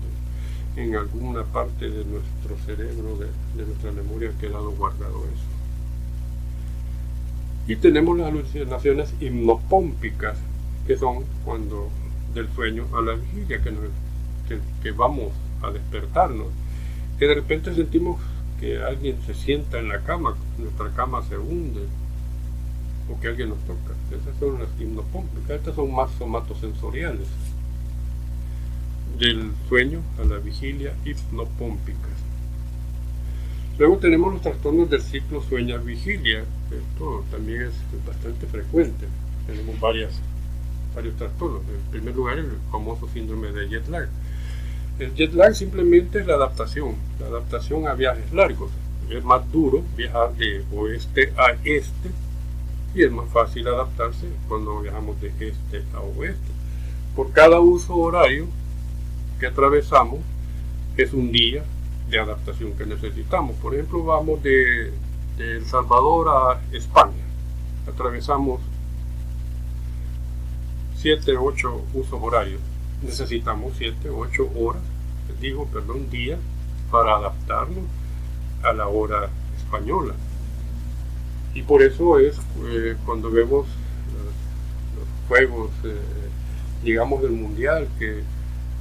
en alguna parte de nuestro cerebro, de nuestra memoria, ha quedado guardado eso. Y tenemos las alucinaciones hipnopómpicas, que son cuando del sueño a la vigilia, que vamos a despertarnos, que de repente sentimos que alguien se sienta en la cama, nuestra cama se hunde, o que alguien nos toca. Esas son las hipnopómpicas. Estas son más somatosensoriales. Del sueño a la vigilia, hipnopómpicas. Luego tenemos los trastornos del ciclo sueño-vigilia. Esto también es bastante frecuente. Tenemos varios trastornos. En primer lugar, el famoso síndrome de jet lag. El jet lag simplemente es la adaptación a viajes largos. Es más duro viajar de oeste a este y es más fácil adaptarse cuando viajamos de este a oeste. Por cada uso horario que atravesamos es un día de adaptación que necesitamos. Por ejemplo, vamos de El Salvador a España, atravesamos 7, 8 usos horarios, necesitamos 7, 8 horas, días para adaptarnos a la hora española. Y por eso es cuando vemos los juegos, digamos, del mundial, que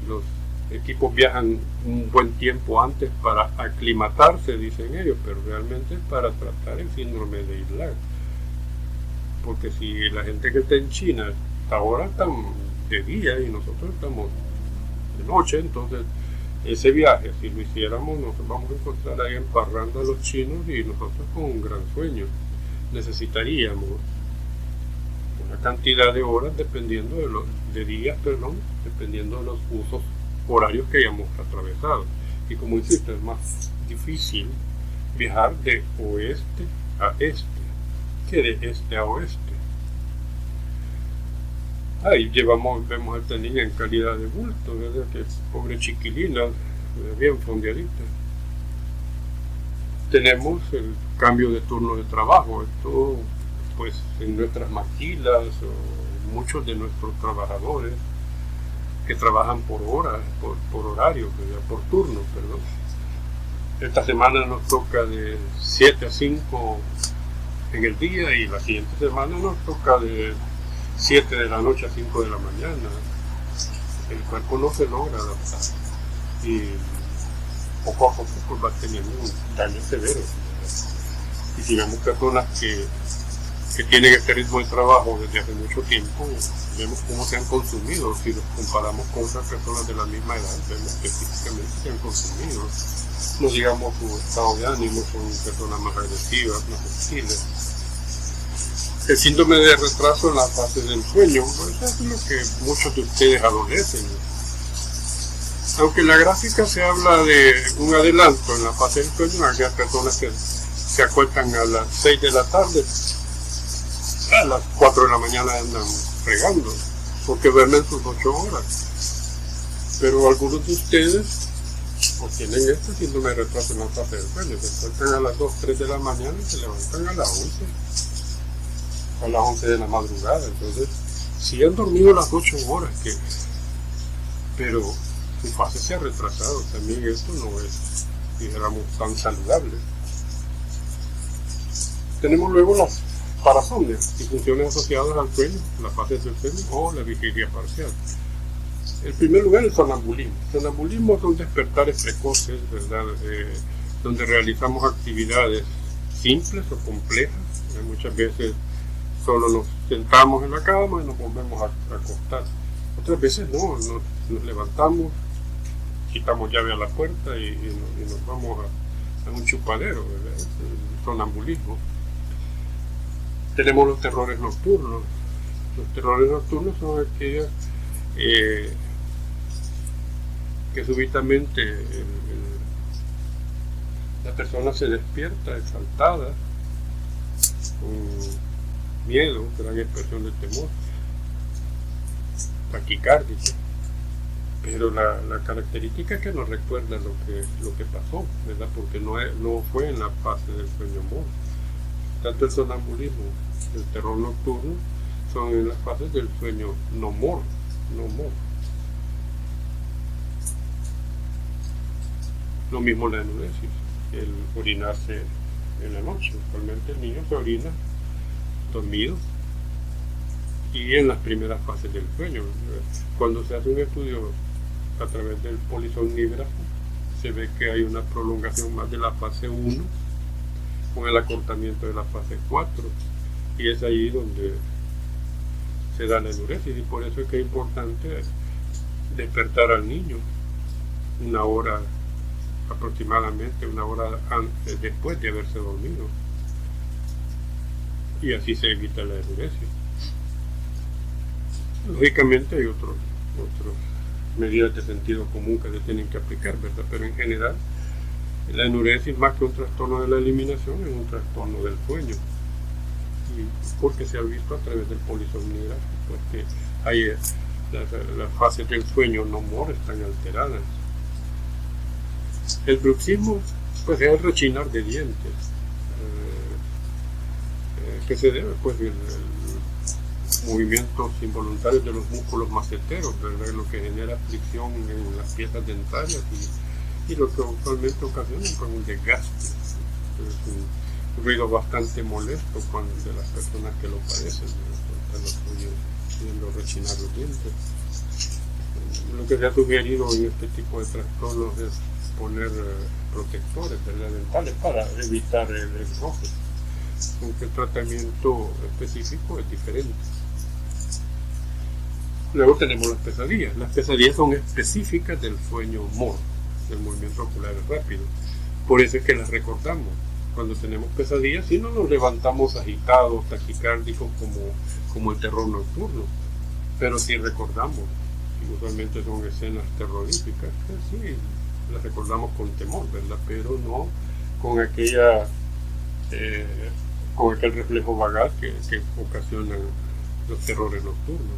los equipos viajan un buen tiempo antes para aclimatarse, dicen ellos, pero realmente es para tratar el síndrome de jet lag. Porque si la gente que está en China ahora están de día y nosotros estamos de noche, entonces ese viaje, si lo hiciéramos, nos vamos a encontrar ahí emparrando a los chinos y nosotros con un gran sueño. Necesitaríamos una cantidad de horas dependiendo de días, dependiendo de los usos horarios que hayamos atravesado. Y como insisto, es más difícil viajar de oeste a este que de este a oeste. Ahí vemos a esta niña en calidad de bulto, ¿verdad? Que pobre chiquilina, bien fondeadita. Tenemos el cambio de turno de trabajo. Esto, pues, en nuestras maquilas, o muchos de nuestros trabajadores que trabajan por horas, por horario, por turno, perdón. Esta semana nos toca de 7 a 5 en el día, y la siguiente semana nos toca de 7 de la noche a 5 de la mañana. El cuerpo no se logra adaptar y poco a poco pues va teniendo un daño severo. Y si vemos personas que tienen este ritmo de trabajo desde hace mucho tiempo, vemos cómo se han consumido. Si los comparamos con otras personas de la misma edad, vemos que físicamente se han consumido. No digamos su estado de ánimo, son personas más agresivas, más hostiles. El síndrome de retraso en la fase del sueño, pues es lo que muchos de ustedes adolecen. Aunque en la gráfica se habla de un adelanto en la fase del sueño, hay personas que se acuestan a las 6 de la tarde, a las 4 de la mañana andan fregando, porque duermen sus 8 horas. Pero algunos de ustedes pues tienen este síndrome de retraso en la fase del sueño, se acuestan a las 2, 3 de la mañana y se levantan a las 11 de la madrugada. Entonces, sí han dormido las 8 horas, pero su fase se ha retrasado. También esto no es, dijéramos, tan saludable. Tenemos luego las parasomnias, disfunciones asociadas al sueño, las fases del sueño o la vigilia parcial. En primer lugar, el sonambulismo. El sonambulismo son despertares precoces, ¿verdad? Donde realizamos actividades simples o complejas. Muchas veces solo nos sentamos en la cama y nos volvemos a acostar. Otras veces no, nos levantamos, quitamos llave a la puerta y nos vamos a un chupadero, ¿verdad? El sonambulismo. Tenemos los terrores nocturnos. Los terrores nocturnos son aquellas que súbitamente la persona se despierta exaltada, con miedo, gran expresión de temor, taquicárdica, pero la característica es que nos recuerda lo que pasó, ¿verdad? Porque no fue en la fase del sueño MOR. Tanto el sonambulismo, el terror nocturno, son en las fases del sueño no MOR. Lo mismo la enuresis, el orinarse en la noche. Usualmente el niño se orina dormido y en las primeras fases del sueño. Cuando se hace un estudio a través del polisomnígrafo, se ve que hay una prolongación más de la fase 1 con el acortamiento de la fase 4, y es ahí donde se da la enuresis, y por eso es que es importante despertar al niño aproximadamente una hora después de haberse dormido, y así se evita la enuresis. Lógicamente hay otras medidas de sentido común que se tienen que aplicar, ¿verdad? Pero en general la enuresis, más que un trastorno de la eliminación, es un trastorno del sueño, y porque se ha visto a través del polisomnígrafo, pues que hay las fases del sueño no MOR están alteradas. El bruxismo pues es el rechinar de dientes, que se debe pues el movimientos involuntarios de los músculos maceteros, ¿verdad? Lo que genera fricción en las piezas dentarias y lo que usualmente ocasiona pues un desgaste. Es un ruido bastante molesto de las personas que lo padecen, pudiendo rechinar los dientes. Lo que se ha sugerido en este tipo de trastornos es poner protectores, ¿verdad?, dentales para evitar el roce, aunque el tratamiento específico es diferente. Luego tenemos las pesadillas. Las pesadillas son específicas del sueño MOR, del movimiento ocular rápido. Por eso es que las recordamos. Cuando tenemos pesadillas, si no nos levantamos agitados, taquicárdicos como el terror nocturno, pero si recordamos, y usualmente son escenas terroríficas, pues sí, las recordamos con temor, ¿verdad? Pero no con con aquel reflejo vagal que ocasionan los terrores nocturnos.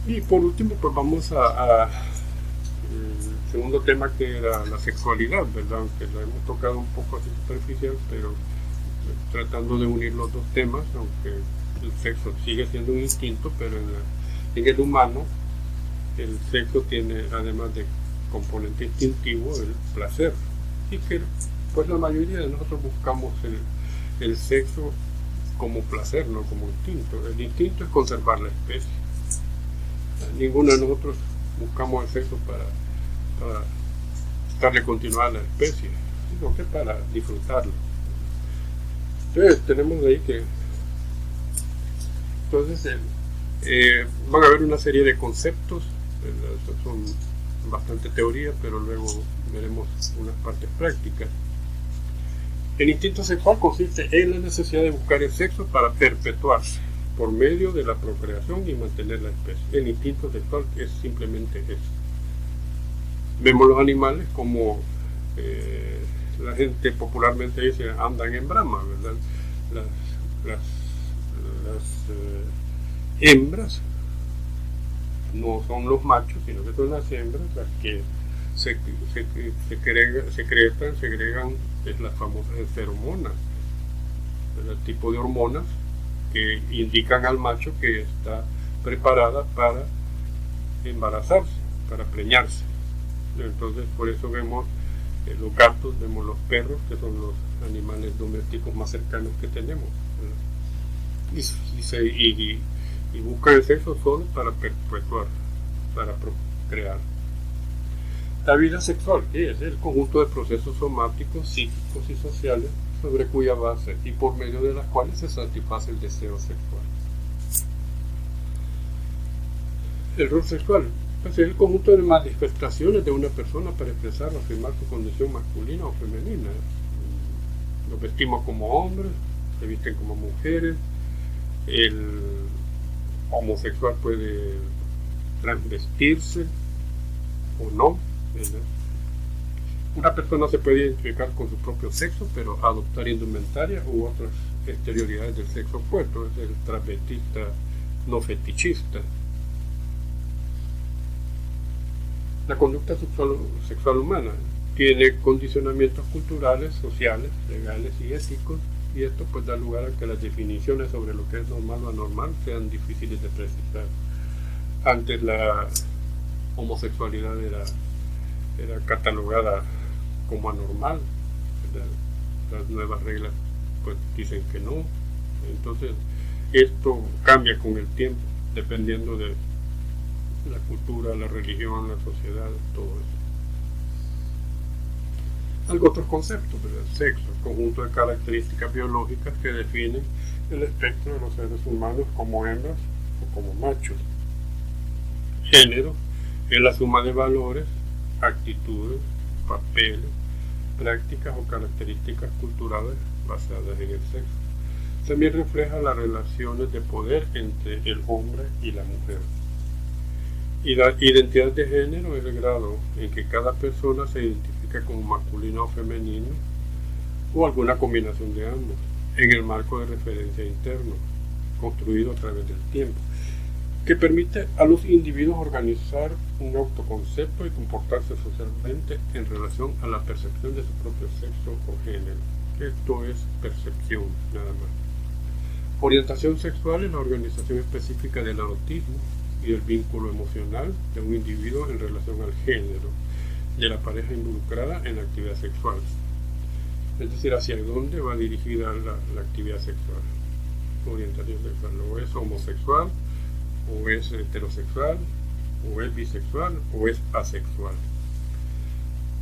Y por último, pues vamos a el segundo tema, que era la sexualidad, ¿verdad? Aunque la hemos tocado un poco así superficial, pero tratando de unir los dos temas, aunque el sexo sigue siendo un instinto, pero en el humano el sexo tiene, además de componente instintivo, el placer, y que pues la mayoría de nosotros buscamos el sexo como placer, no como instinto. El instinto es conservar la especie. Ninguno de nosotros buscamos el sexo para darle continuidad a la especie, sino que para disfrutarlo. Entonces tenemos de ahí que van a haber una serie de conceptos, son bastante teoría, pero luego veremos unas partes prácticas. El instinto sexual consiste en la necesidad de buscar el sexo para perpetuarse por medio de la procreación y mantener la especie. El instinto sexual es simplemente eso. Vemos los animales como la gente popularmente dice andan en brama, ¿verdad? Las hembras no son los machos, sino que son las hembras las que segregan las famosas feromonas, el tipo de hormonas que indican al macho que está preparada para embarazarse, para preñarse. Entonces por eso vemos los gatos, vemos los perros, que son los animales domésticos más cercanos que tenemos, y buscan el sexo solo para perpetuar, para procrear. La vida sexual, que es el conjunto de procesos somáticos, psíquicos y sociales sobre cuya base y por medio de las cuales se satisface el deseo sexual. El rol sexual es el conjunto de manifestaciones de una persona para expresar o afirmar su condición masculina o femenina. Nos vestimos como hombres, se visten como mujeres. El homosexual puede transvestirse o no, ¿verdad? Una persona se puede identificar con su propio sexo, pero adoptar indumentaria u otras exterioridades del sexo opuesto. Es el transvestista no fetichista. La conducta sexual humana tiene condicionamientos culturales, sociales, legales y éticos, y esto pues da lugar a que las definiciones sobre lo que es normal o anormal sean difíciles de precisar. Antes la homosexualidad era catalogada como anormal, ¿verdad? Las nuevas reglas pues dicen que no. Entonces esto cambia con el tiempo dependiendo de la cultura, la religión, la sociedad, todo eso. Otros conceptos, ¿verdad? Sexo, conjunto de características biológicas que definen el espectro de los seres humanos como hembras o como machos. Género es la suma de valores, actitudes, papeles, prácticas o características culturales basadas en el sexo. También refleja las relaciones de poder entre el hombre y la mujer. Y la identidad de género es el grado en que cada persona se identifica como masculino o femenino o alguna combinación de ambos, en el marco de referencia interno, construido a través del tiempo, que permite a los individuos organizar un autoconcepto y comportarse socialmente en relación a la percepción de su propio sexo o género. Esto es percepción, nada más. Orientación sexual es la organización específica del erotismo y el vínculo emocional de un individuo en relación al género de la pareja involucrada en la actividad sexual. Es decir, hacia dónde va dirigida la actividad sexual. Orientación sexual, o es homosexual, o es heterosexual, o es bisexual, o es asexual.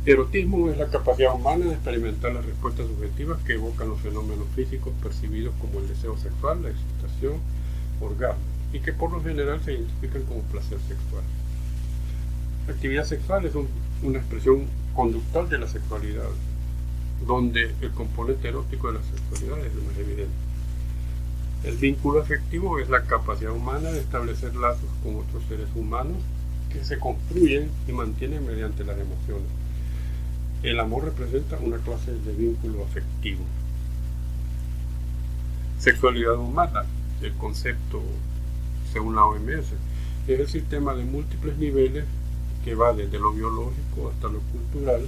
Erotismo es la capacidad humana de experimentar las respuestas subjetivas que evocan los fenómenos físicos percibidos como el deseo sexual, la excitación, orgasmo, y que por lo general se identifican como placer sexual. La actividad sexual es una expresión conductual de la sexualidad, donde el componente erótico de la sexualidad es lo más evidente. El vínculo afectivo es la capacidad humana de establecer lazos con otros seres humanos que se construyen y mantienen mediante las emociones. El amor representa una clase de vínculo afectivo. Sexualidad humana, el concepto según la OMS, es el sistema de múltiples niveles que va desde lo biológico hasta lo cultural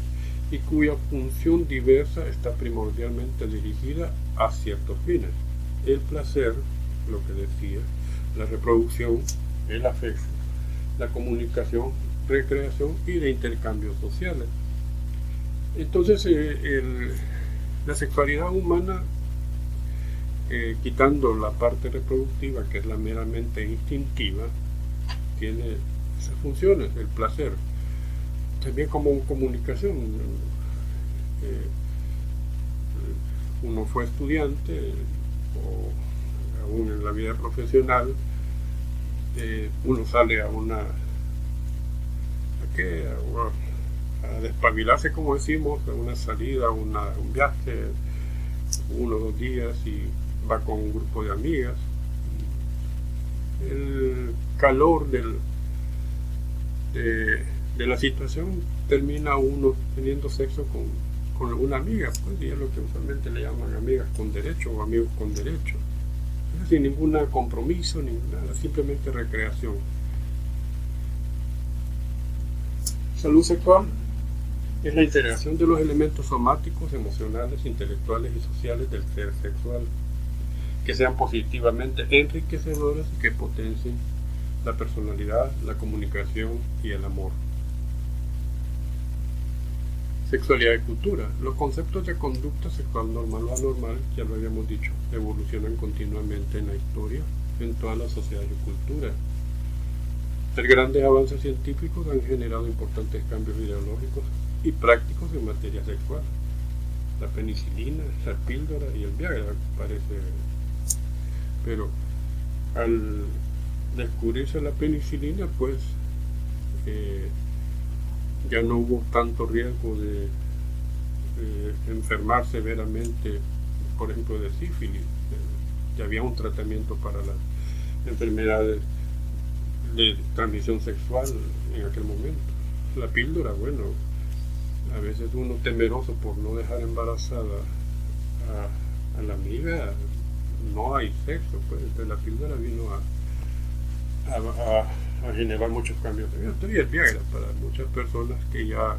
y cuya función diversa está primordialmente dirigida a ciertos fines. El placer, lo que decía, la reproducción, el afecto, la comunicación, recreación y de intercambios sociales. Entonces La sexualidad humana, quitando la parte reproductiva, que es la meramente instintiva, tiene esas funciones, el placer, también como comunicación. Uno fue estudiante o aún en la vida profesional, uno sale a despabilarse, como decimos, a una salida, un viaje, 1 o 2 días, y va con un grupo de amigas. El calor de la situación termina uno teniendo sexo con alguna amiga, pues, y es lo que usualmente le llaman amigas con derecho o amigos con derecho, sin ningún compromiso ni nada, simplemente recreación. Salud sexual es la integración de los elementos somáticos, emocionales, intelectuales y sociales del ser sexual, que sean positivamente enriquecedores y que potencien la personalidad, la comunicación y el amor. Sexualidad y cultura. Los conceptos de conducta sexual normal o anormal, ya lo habíamos dicho, evolucionan continuamente en la historia, en todas las sociedades y culturas. Los grandes avances científicos han generado importantes cambios ideológicos y prácticos en materia sexual. La penicilina, la píldora y el Viagra, parece. Pero al descubrirse la penicilina, pues ya no hubo tanto riesgo de enfermar severamente, por ejemplo, de sífilis. Ya había un tratamiento para las enfermedades de transmisión sexual en aquel momento. La píldora, bueno, a veces uno temeroso por no dejar embarazada a la amiga, no hay sexo, pues. Entonces la píldora vino a generar muchos cambios. Y el Viagra para muchas personas que ya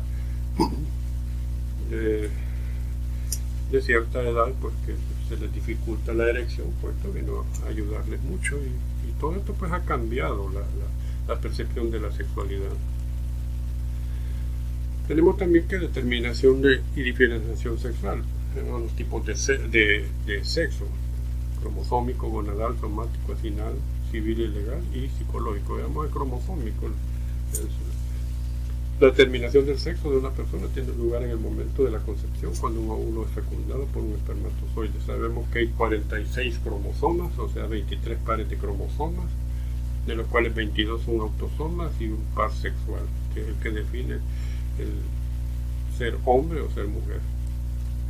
de cierta edad, pues que se les dificulta la erección, pues esto vino a ayudarles mucho, y todo esto pues ha cambiado la percepción de la sexualidad. Tenemos también que determinación y diferenciación sexual. Tenemos los tipos de sexo: cromosómico, gonadal, somático, acinal, civil y legal, y psicológico. Veamos el cromosómico. La determinación del sexo de una persona tiene lugar en el momento de la concepción, cuando un óvulo es fecundado por un espermatozoide. Sabemos que hay 46 cromosomas, o sea, 23 pares de cromosomas, de los cuales 22 son autosomas y un par sexual, que es el que define el ser hombre o ser mujer,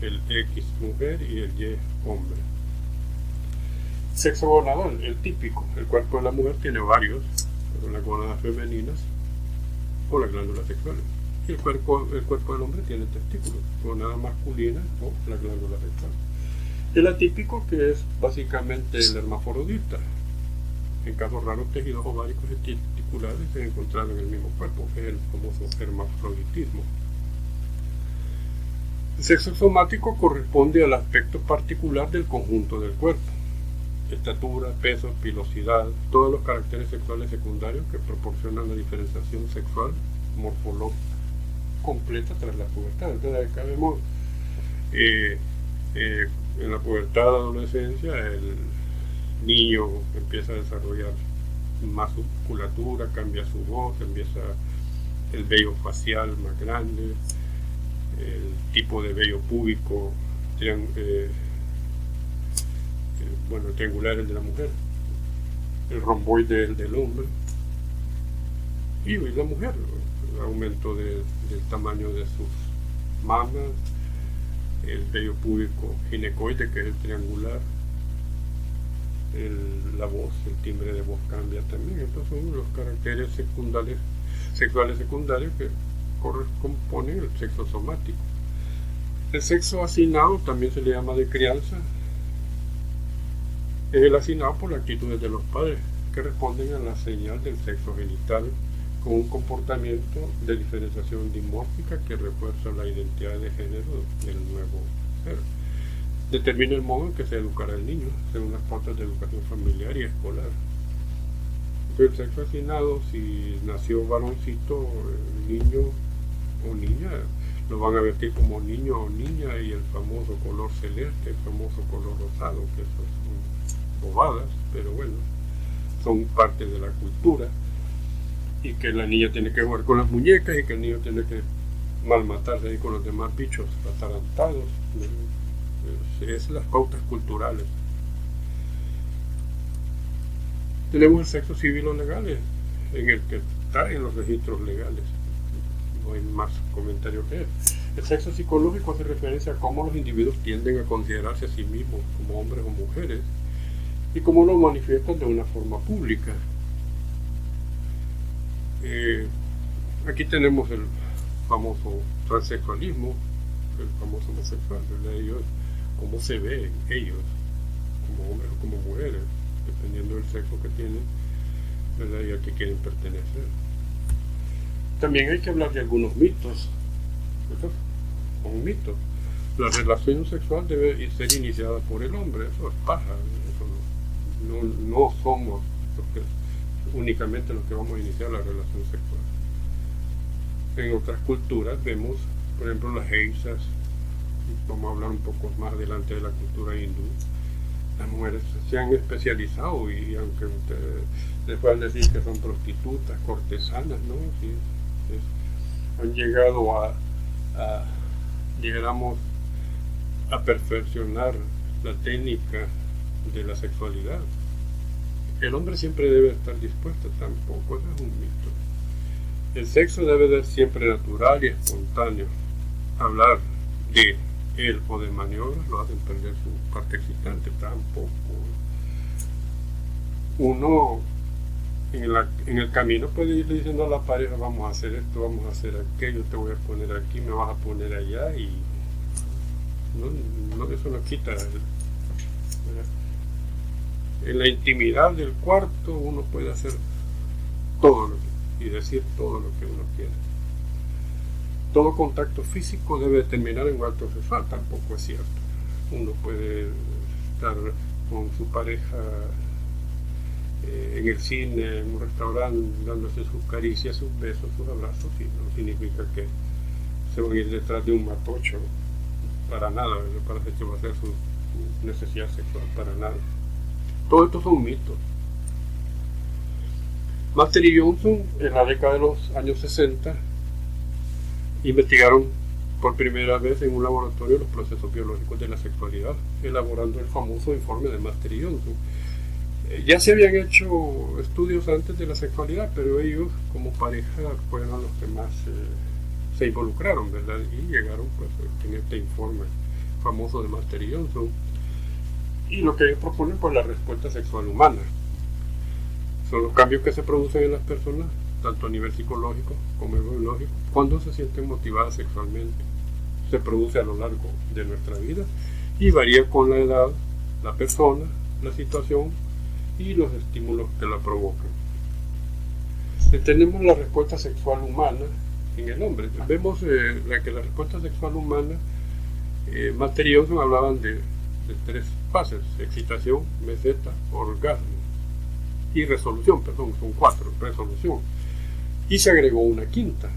el X mujer y el Y hombre. Sexo gonadal, el típico. El cuerpo de la mujer tiene varios, son las gónadas femeninas o las glándulas sexuales, y el cuerpo del hombre tiene testículos, gónada masculina o la glándula sexual. El atípico, que es básicamente el hermafrodita. En casos raros, tejidos ováricos y testiculares se encontraron en el mismo cuerpo, que es el famoso hermafroditismo. El sexo somático corresponde al aspecto particular del conjunto del cuerpo: estatura, peso, pilosidad, todos los caracteres sexuales secundarios que proporcionan la diferenciación sexual morfológica completa tras la pubertad. Entonces acá vemos en la pubertad, adolescencia, el niño empieza a desarrollar más musculatura, cambia su voz, empieza el vello facial más grande, el tipo de vello púbico triangular, el de la mujer, el romboide, el del hombre, y la mujer, el aumento del tamaño de sus mamas, el vello púbico ginecoide, que es el triangular, la voz, el timbre de voz cambia también. Estos son los caracteres sexuales secundarios que componen el sexo somático. El sexo asignado también se le llama de crianza. Es el asignado por las actitudes de los padres, que responden a la señal del sexo genital, con un comportamiento de diferenciación dimórfica que refuerza la identidad de género del nuevo ser. Determina el modo en que se educará el niño, según las pautas de educación familiar y escolar. Entonces, el sexo asignado, si nació varoncito, niño o niña, lo van a vestir como niño o niña, y el famoso color celeste, el famoso color rosado, que eso son bobadas, pero bueno, son parte de la cultura, y que la niña tiene que jugar con las muñecas y que el niño tiene que malmatarse ahí con los demás bichos atarantados. Es las pautas culturales. Tenemos el sexo civil o legal, en el que está en los registros legales. No hay más comentario que eso. El sexo psicológico hace referencia a cómo los individuos tienden a considerarse a sí mismos como hombres o mujeres y cómo lo manifiestan de una forma pública. Aquí tenemos el famoso transexualismo, el famoso homosexual, ¿verdad? Ellos, cómo se ven ellos, como hombres o como mujeres, dependiendo del sexo que tienen, ¿verdad? Y a qué quieren pertenecer. También hay que hablar de algunos mitos. Estos son mitos. La relación sexual debe ser iniciada por el hombre, eso es paja, eso no somos únicamente los que vamos a iniciar la relación sexual. En otras culturas vemos, por ejemplo, las geishas, vamos a hablar un poco más adelante de la cultura hindú. Las mujeres se han especializado, y aunque ustedes les puedan decir que son prostitutas, cortesanas, ¿no? Sí, han llegado a perfeccionar la técnica de la sexualidad. El hombre siempre debe estar dispuesto, tampoco, eso es un mito. El sexo debe ser siempre natural y espontáneo. Hablar de él o de maniobras lo hacen perder su parte excitante, tampoco. Uno en el camino puede ir diciendo a la pareja, vamos a hacer esto, vamos a hacer aquello, te voy a poner aquí, me vas a poner allá, y eso no quita. En la intimidad del cuarto uno puede hacer todo y decir todo lo que uno quiere. Todo contacto físico debe terminar en un acto sexual, tampoco es cierto. Uno puede estar con su pareja en el cine, en un restaurante, dándose sus caricias, sus besos, sus abrazos, y no significa que se van a ir detrás de un matocho, para nada, para satisfacer su necesidad sexual, para nada. Todo esto son mitos. Master y Johnson, en la década de los años 60, investigaron por primera vez en un laboratorio los procesos biológicos de la sexualidad, elaborando el famoso informe de Master y Johnson. Ya se habían hecho estudios antes de la sexualidad, pero ellos como pareja fueron los que más se involucraron, ¿verdad? Y llegaron pues en este informe famoso de Master y Johnson. Y lo que ellos proponen, pues, la respuesta sexual humana. Son los cambios que se producen en las personas, tanto a nivel psicológico como biológico, cuando se sienten motivadas sexualmente. Se produce a lo largo de nuestra vida y varía con la edad, la persona, la situación y los estímulos que la provocan. Tenemos la respuesta sexual humana en el hombre. Vemos que la respuesta sexual humana, Master y Johnson hablaban de tres fases: excitación, meseta, orgasmo y resolución, perdón, son cuatro, resolución. Y se agregó una quinta,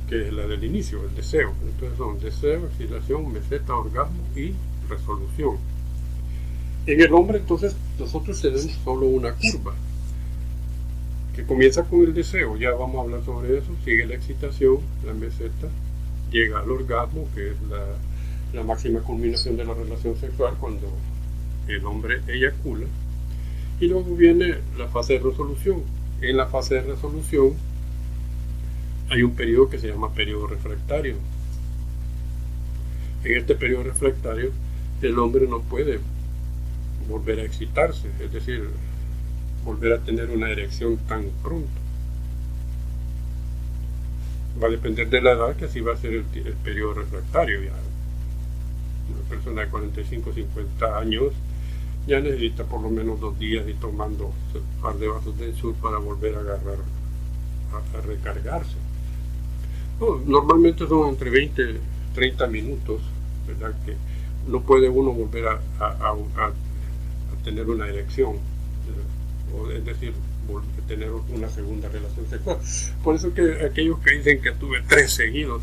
que es la del inicio, el deseo. Entonces son deseo, excitación, meseta, orgasmo y resolución. En el hombre, entonces, nosotros tenemos solo una curva, que comienza con el deseo, ya vamos a hablar sobre eso, sigue la excitación, la meseta, llega al orgasmo, que es la máxima culminación de la relación sexual, cuando el hombre eyacula, y luego viene la fase de resolución. En la fase de resolución hay un periodo que se llama periodo refractario. En este periodo refractario el hombre no puede volver a excitarse, es decir, volver a tener una erección tan pronto. Va a depender de la edad, que así va a ser el periodo refractario. Ya una persona de 45 o 50 años ya necesita por lo menos 2 días y tomando un par de vasos de ensur para volver a agarrar, a recargarse. Normalmente son entre 20 y 30 minutos, ¿verdad? Que no puede uno volver a tener una erección, o es decir, tener una segunda relación sexual. Por eso que aquellos que dicen que tuve 3 seguidos,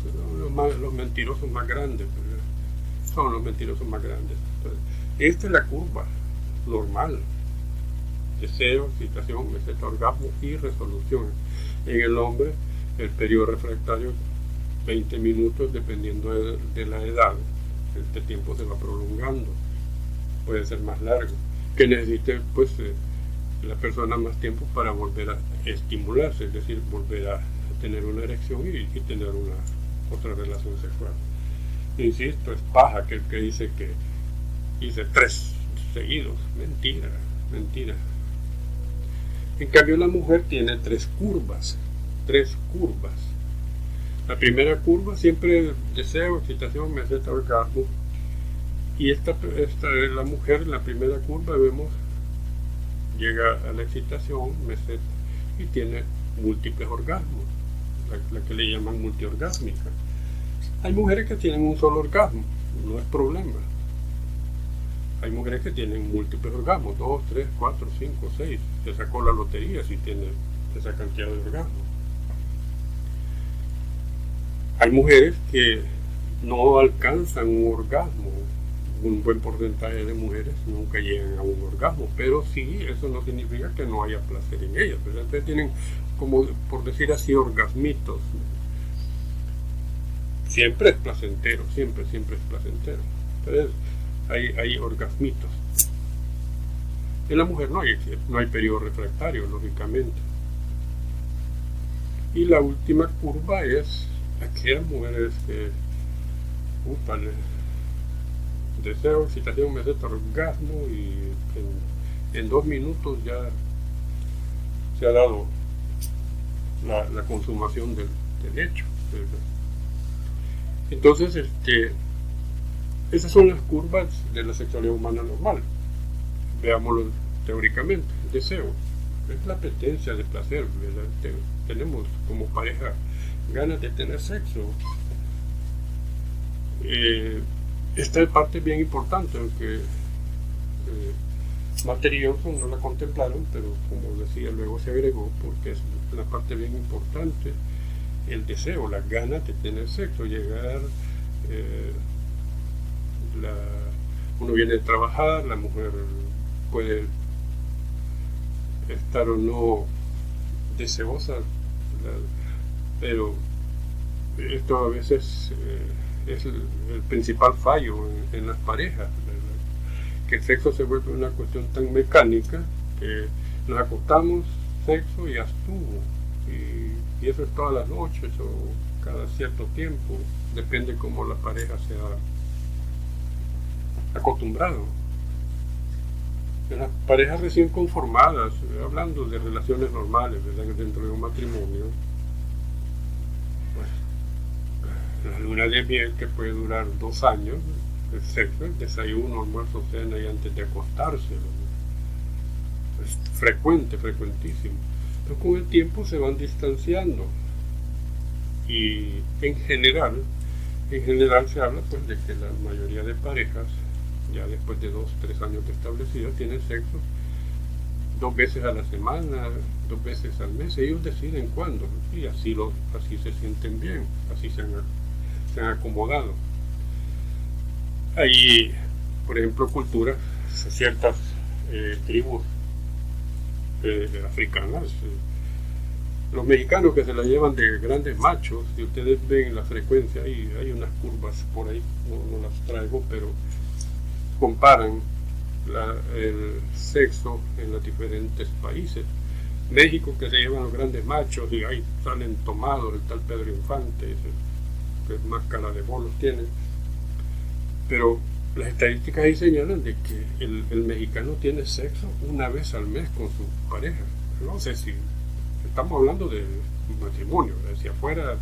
los mentirosos más grandes, son los mentirosos más grandes. Entonces, esta es la curva normal: deseo, excitación, meseta, orgasmo y resolución. En el hombre, el periodo refractario 20 minutos, dependiendo de la edad. Este tiempo se va prolongando, puede ser más largo, que necesite pues la persona más tiempo para volver a estimularse, es decir, volver a tener una erección y tener otra relación sexual. Insisto, es paja aquel que dice que hice 3 seguidos. Mentira, mentira. En cambio, la mujer tiene 3 curvas. 3 curvas. La primera curva siempre deseo, excitación, meseta, orgasmo. Y esta es la mujer. En la primera curva vemos, llega a la excitación, meseta, y tiene múltiples orgasmos, la que le llaman multiorgásmica. Hay mujeres que tienen un solo orgasmo, no es problema. Hay mujeres que tienen múltiples orgasmos, 2, 3, 4, 5, 6. Se sacó la lotería si tiene esa cantidad de orgasmos. Hay mujeres que no alcanzan un orgasmo. Un buen porcentaje de mujeres nunca llegan a un orgasmo, pero sí, eso no significa que no haya placer en ellas. Entonces tienen, como por decir así, orgasmitos. Siempre es placentero, siempre es placentero. Entonces hay orgasmitos. En la mujer no hay periodo refractario, lógicamente. Y la última curva es aquellas mujeres que deseo, excitación, meseta, orgasmo, y en 2 minutos ya se ha dado la consumación del hecho. Entonces, esas son las curvas de la sexualidad humana normal. Veámoslo teóricamente. Deseo es la apetencia de placer, ¿verdad? Tenemos como pareja ganas de tener sexo. Esta parte es bien importante, aunque Matthew Johnson no la contemplaron, pero como decía, luego se agregó, porque es una parte bien importante: el deseo, las ganas de tener sexo, llegar, uno viene a trabajar, la mujer puede estar o no deseosa, pero esto a veces es el principal fallo en las parejas, ¿verdad? Que el sexo se vuelve una cuestión tan mecánica que nos acostamos, sexo y ya estuvo, y eso es todas las noches o cada cierto tiempo, depende cómo la pareja se ha acostumbrado. En las parejas recién conformadas, hablando de relaciones normales, ¿verdad?, dentro de un matrimonio, pues la luna de miel, que puede durar 2 años, el sexo, el desayuno, almuerzo, cena y antes de acostarse, es frecuentísimo. Pero con el tiempo se van distanciando, y en general se habla pues de que la mayoría de parejas, ya después de 2, 3 años de establecidas, tienen sexo 2 veces a la semana, 2 veces al mes. Ellos deciden cuándo, y así se sienten bien, así se han acomodado. Hay, por ejemplo, culturas, ciertas tribus africanas, los mexicanos, que se la llevan de grandes machos, y ustedes ven la frecuencia, hay unas curvas por ahí, no las traigo, pero comparan el sexo en los diferentes países. México, que se llevan los grandes machos, y ahí salen tomados, el tal Pedro Infante, que más cara de bolos tiene. Pero las estadísticas ahí señalan de que el mexicano tiene sexo 1 vez al mes con su pareja. No sé si estamos hablando de matrimonio, si afuera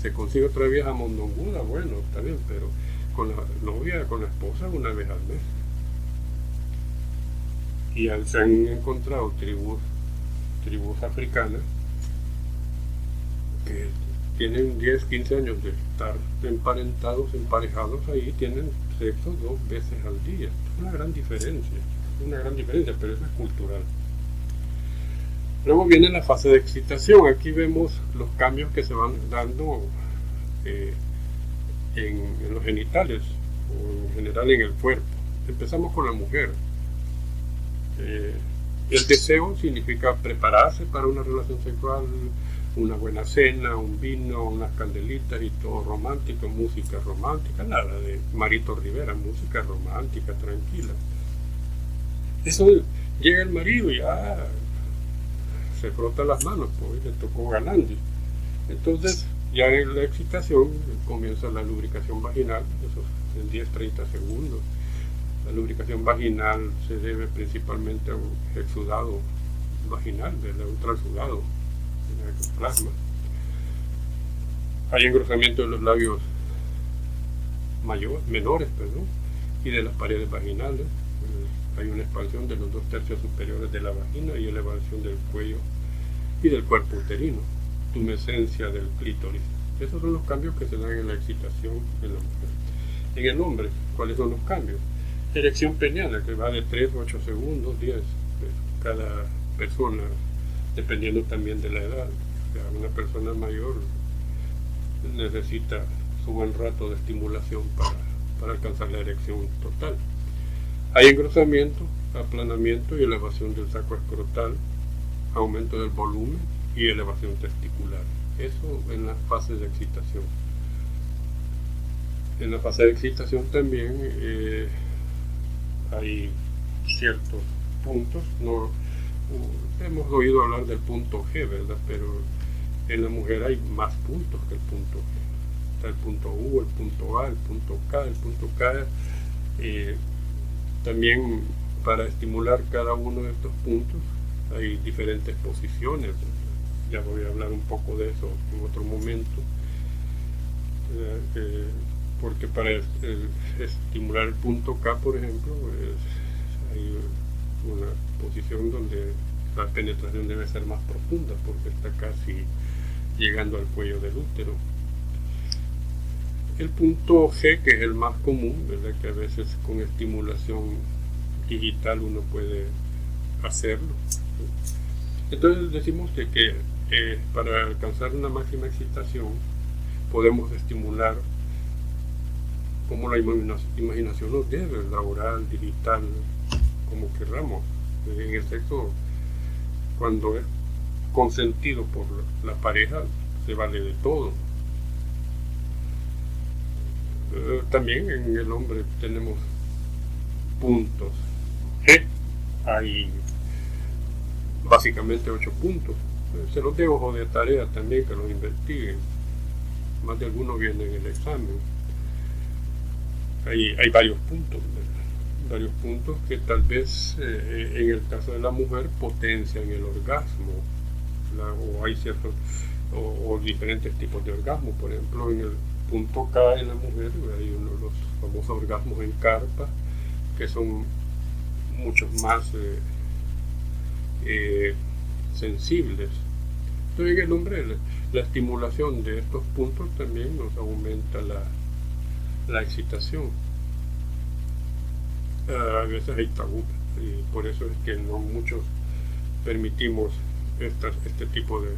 se consigue otra vieja mondonguda, bueno, está bien, pero con la novia, con la esposa, 1 vez al mes. Y se han encontrado tribus africanas que tienen 10, 15 años de estar emparejados, ahí tienen sexo 2 veces al día. Es una gran diferencia, pero eso es cultural. Luego viene la fase de excitación. Aquí vemos los cambios que se van dando en los genitales o en general en el cuerpo. Empezamos con la mujer. El deseo significa prepararse para una relación sexual, una buena cena, un vino, unas candelitas y todo romántico, música romántica, nada de Marito Rivera, música romántica, tranquila. Eso llega el marido y ya se frota las manos, pues le tocó galante. Entonces, ya en la excitación comienza la lubricación vaginal, eso en 10-30 segundos. La lubricación vaginal se debe principalmente a un exudado vaginal, un transudado, el plasma. Hay engrosamiento de los labios menores, y de las paredes vaginales. Hay una expansión de los 2/3 superiores de la vagina y elevación del cuello y del cuerpo uterino, tumescencia del clítoris. Esos son los cambios que se dan en la excitación en la mujer. En el hombre, ¿cuáles son los cambios? Erección peniana, que va de 3 a 8 segundos, 10, cada persona, dependiendo también de la edad. O sea, una persona mayor necesita su buen rato de estimulación para alcanzar la erección total. Hay engrosamiento, aplanamiento y elevación del saco escrotal, aumento del volumen y elevación testicular. Eso en las fases de excitación. En la fase de excitación también hay ciertos puntos. No hemos oído hablar del punto G, ¿verdad? Pero en la mujer hay más puntos que el punto G. Está el punto U, el punto A, el punto K, el punto K. También para estimular cada uno de estos puntos hay diferentes posiciones. Ya voy a hablar un poco de eso en otro momento. Porque para estimular el punto K, por ejemplo, hay una posición donde la penetración debe ser más profunda porque está casi llegando al cuello del útero. El punto G, que es el más común, ¿verdad? Que a veces con estimulación digital uno puede hacerlo. Entonces decimos que para alcanzar una máxima excitación podemos estimular como la imaginación nos debe, la oral, digital, como querramos. En el sexo, cuando es consentido por la pareja, se vale de todo. También en el hombre tenemos puntos G, hay básicamente 8 puntos. Se los dejo de tarea también que los investiguen. Más de algunos vienen en el examen. Hay varios puntos que tal vez en el caso de la mujer potencian el orgasmo, o hay ciertos o diferentes tipos de orgasmo. Por ejemplo, en el punto K en la mujer hay uno de los famosos orgasmos en carpa, que son muchos más sensibles. Entonces en el hombre la estimulación de estos puntos también nos aumenta la excitación. A veces hay tabú y por eso es que no muchos permitimos este tipo de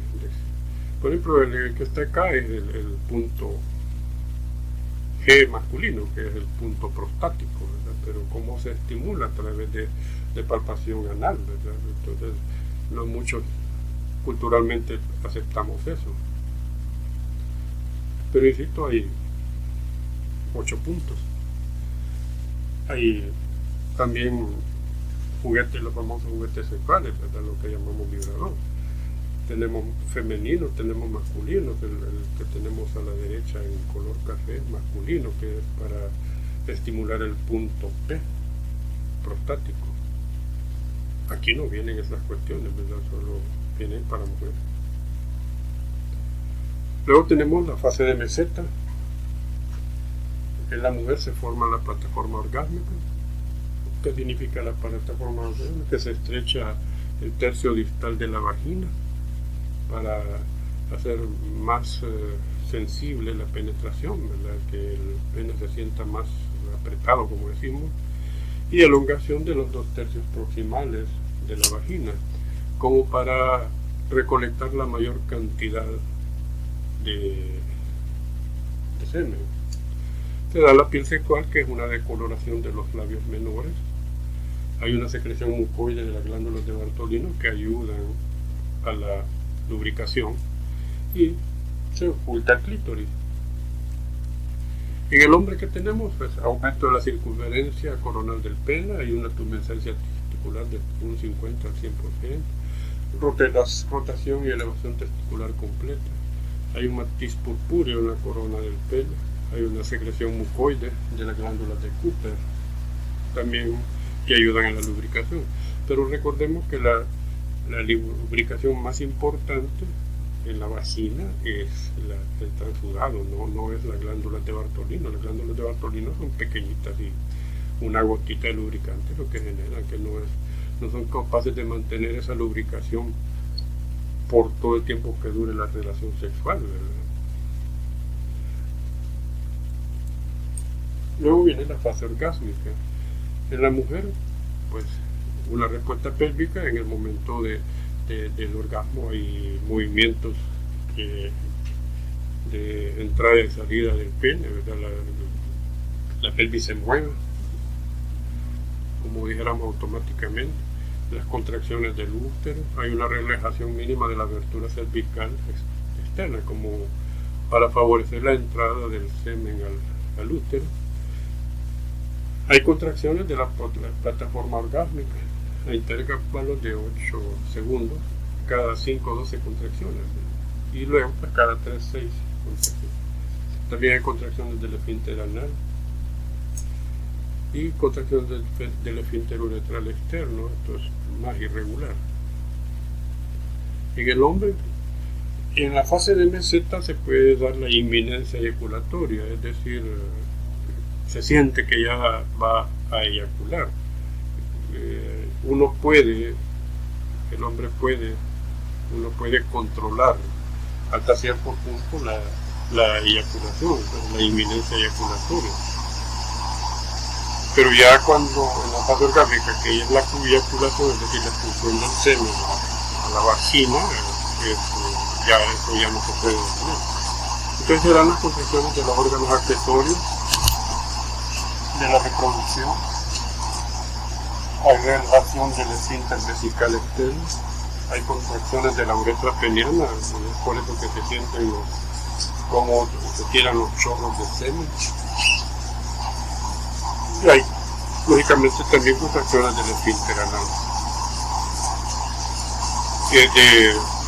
por ejemplo, el que está acá es el punto G masculino, que es el punto prostático, ¿verdad? Pero cómo se estimula a través de palpación anal, ¿verdad? Entonces no muchos culturalmente aceptamos eso, pero insisto, hay 8 puntos. Hay también juguetes, los famosos juguetes sexuales, ¿verdad? Lo que llamamos vibrador. Tenemos femenino, tenemos masculino, el que tenemos a la derecha en color café, masculino, que es para estimular el punto P, prostático. Aquí no vienen esas cuestiones, ¿verdad? Solo vienen para mujeres. Luego tenemos la fase de meseta. En la mujer se forma la plataforma orgásmica. ¿Qué significa la plataforma orgásmica? Que se estrecha el tercio distal de la vagina para hacer más sensible la penetración, ¿verdad? Que el pene se sienta más apretado, como decimos, y elongación de los 2/3 proximales de la vagina, como para recolectar la mayor cantidad de semen. se da la piel sexual, que es una decoloración de los labios menores. Hay una secreción mucoide de las glándulas de Bartolino que ayudan a la lubricación y se oculta el clítoris. En el hombre que tenemos, pues, aumento de la circunferencia coronal del pene, hay una tumescencia testicular de un 50 al 100%, rotación y elevación testicular completa. Hay un matiz purpúreo en la corona del pene, hay una secreción mucoide de las glándulas de Cooper, también que ayudan en la lubricación. Pero recordemos que la lubricación más importante en la vagina es el transudado, no es la glándula de Bartolino. Las glándulas de Bartolino son pequeñitas y una gotita de lubricante lo que genera que no son capaces de mantener esa lubricación por todo el tiempo que dure la relación sexual, ¿verdad? Luego viene la fase orgásmica. En la mujer, pues, una respuesta pélvica en el momento del orgasmo. Hay movimientos de entrada y salida del pene, ¿verdad? La pelvis se mueve, como dijéramos, automáticamente. Las contracciones del útero, hay una relajación mínima de la abertura cervical externa, como para favorecer la entrada del semen al útero. Hay contracciones de la plataforma orgásmica, hay intervalos de 8 segundos, cada 5 o 12 contracciones, y luego cada 3 o 6 contracciones. También hay contracciones del esfínter anal y contracciones del esfínter uretral externo, esto es más irregular. En el hombre, en la fase de meseta se puede dar la inminencia eyaculatoria, es decir, se siente que ya va a eyacular. Uno puede controlar hasta cierto punto la eyaculación, la inminencia eyaculatoria. Pero ya cuando en la fase orgánica, que es la eyaculación, es decir, la expulsión del semen a la vagina, eso ya no se puede detener. Entonces se dan las contracciones de los órganos accesorios de la reproducción. Hay relajación del esfínter vesical externo, hay contracciones de la uretra peniana, es por eso que se sienten como se tiran los chorros de semen. Y hay, lógicamente, también contracciones del esfínter anal.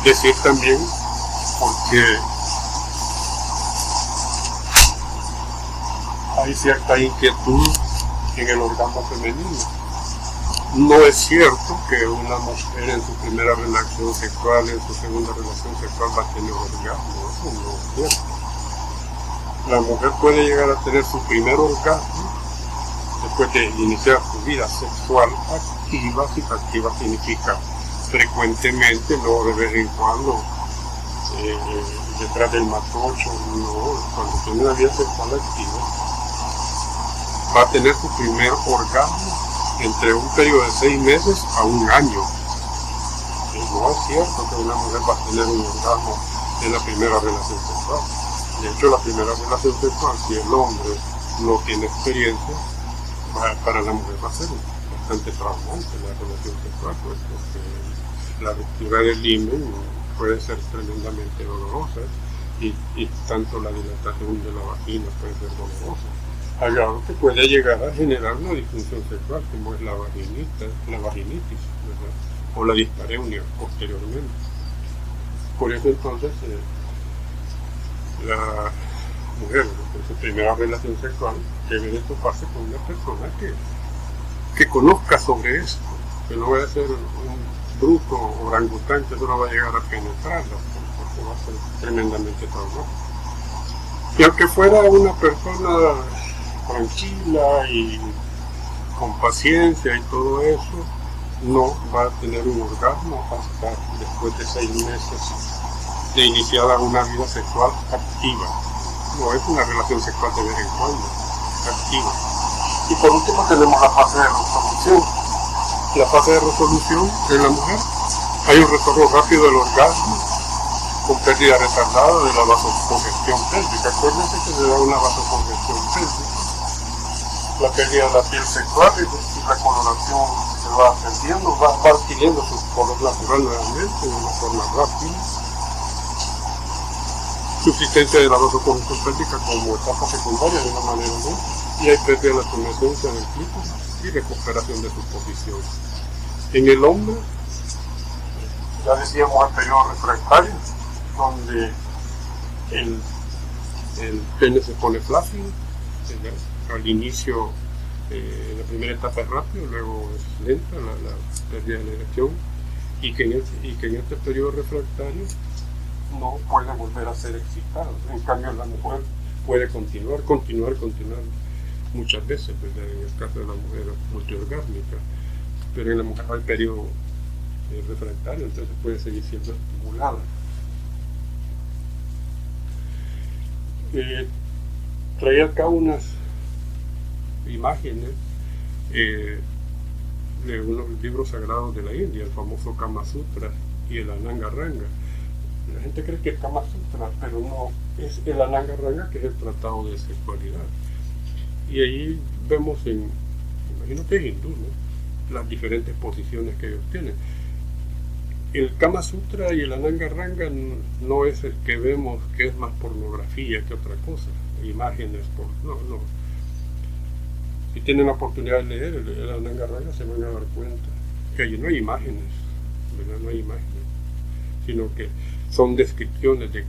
Decir también, porque hay cierta inquietud en el orgasmo femenino. No es cierto que una mujer en su primera relación sexual, en su segunda relación sexual va a tener orgasmo, eso no es cierto. La mujer puede llegar a tener su primer orgasmo después de iniciar su vida sexual activa. Si activa significa frecuentemente, no de vez en cuando, detrás del matocho, no, cuando tiene una vida sexual activa, va a tener su primer orgasmo entre un periodo de 6 meses a 1 año. No es cierto que una mujer va a tener un orgasmo en la primera relación sexual. De hecho, la primera relación sexual, si el hombre no tiene experiencia, para la mujer va a ser bastante traumante la relación sexual, pues, porque la ruptura del himen puede ser tremendamente dolorosa y tanto la dilatación de la vagina puede ser dolorosa. Hay algo que puede llegar a generar una disfunción sexual, como es la vaginitis, ¿verdad? O la dispareunia posteriormente. Por eso entonces la mujer en su primera relación sexual debe de toparse con una persona que conozca sobre esto, que no vaya a ser un bruto orangután que no va a llegar a penetrarla, porque va a ser tremendamente traumático. Y aunque fuera una persona tranquila y con paciencia y todo eso, no va a tener un orgasmo hasta después de 6 meses de iniciada una vida sexual activa. No es una relación sexual de vez en cuando, activa. Y por último tenemos la fase de resolución. La fase de resolución en la mujer, hay un retorno rápido del orgasmo con pérdida retardada de la vasocongestión pélvica. Acuérdense que se da una vasocongestión pélvica. La pérdida de la piel sexual y la coloración se va perdiendo, va adquiriendo su color natural nuevamente de una forma rápida. Subsistencia de la vasocongestión pélvica como etapa secundaria de una manera u otra. Y hay pérdida de la tumescencia del clítoris y recuperación de su posición. En el hombre, ya decíamos el periodo refractario, donde el pene se pone flácido, al inicio la primera etapa es rápido, luego es lenta la pérdida de la erección, y que en este periodo refractario no puede volver a ser excitado. En cambio la mujer puede continuar muchas veces, ¿verdad? En el caso de la mujer multiorgásmica, pero en la mujer hay periodo refractario, entonces puede seguir siendo estimulada. Traía acá unas imágenes de unos libros sagrados de la India, el famoso Kama Sutra y el Ananga Ranga. La gente cree que es Kama Sutra, pero no, es el Ananga Ranga, que es el tratado de sexualidad. Y ahí vemos imagino que es hindú, ¿no?, las diferentes posiciones que ellos tienen. El Kama Sutra y el Ananga Ranga no es el que vemos, que es más pornografía que otra cosa, imágenes, no. Si tienen la oportunidad de leer el Ananga Ranga se van a dar cuenta que allí no hay imágenes, ¿verdad? No hay imágenes, sino que son descripciones de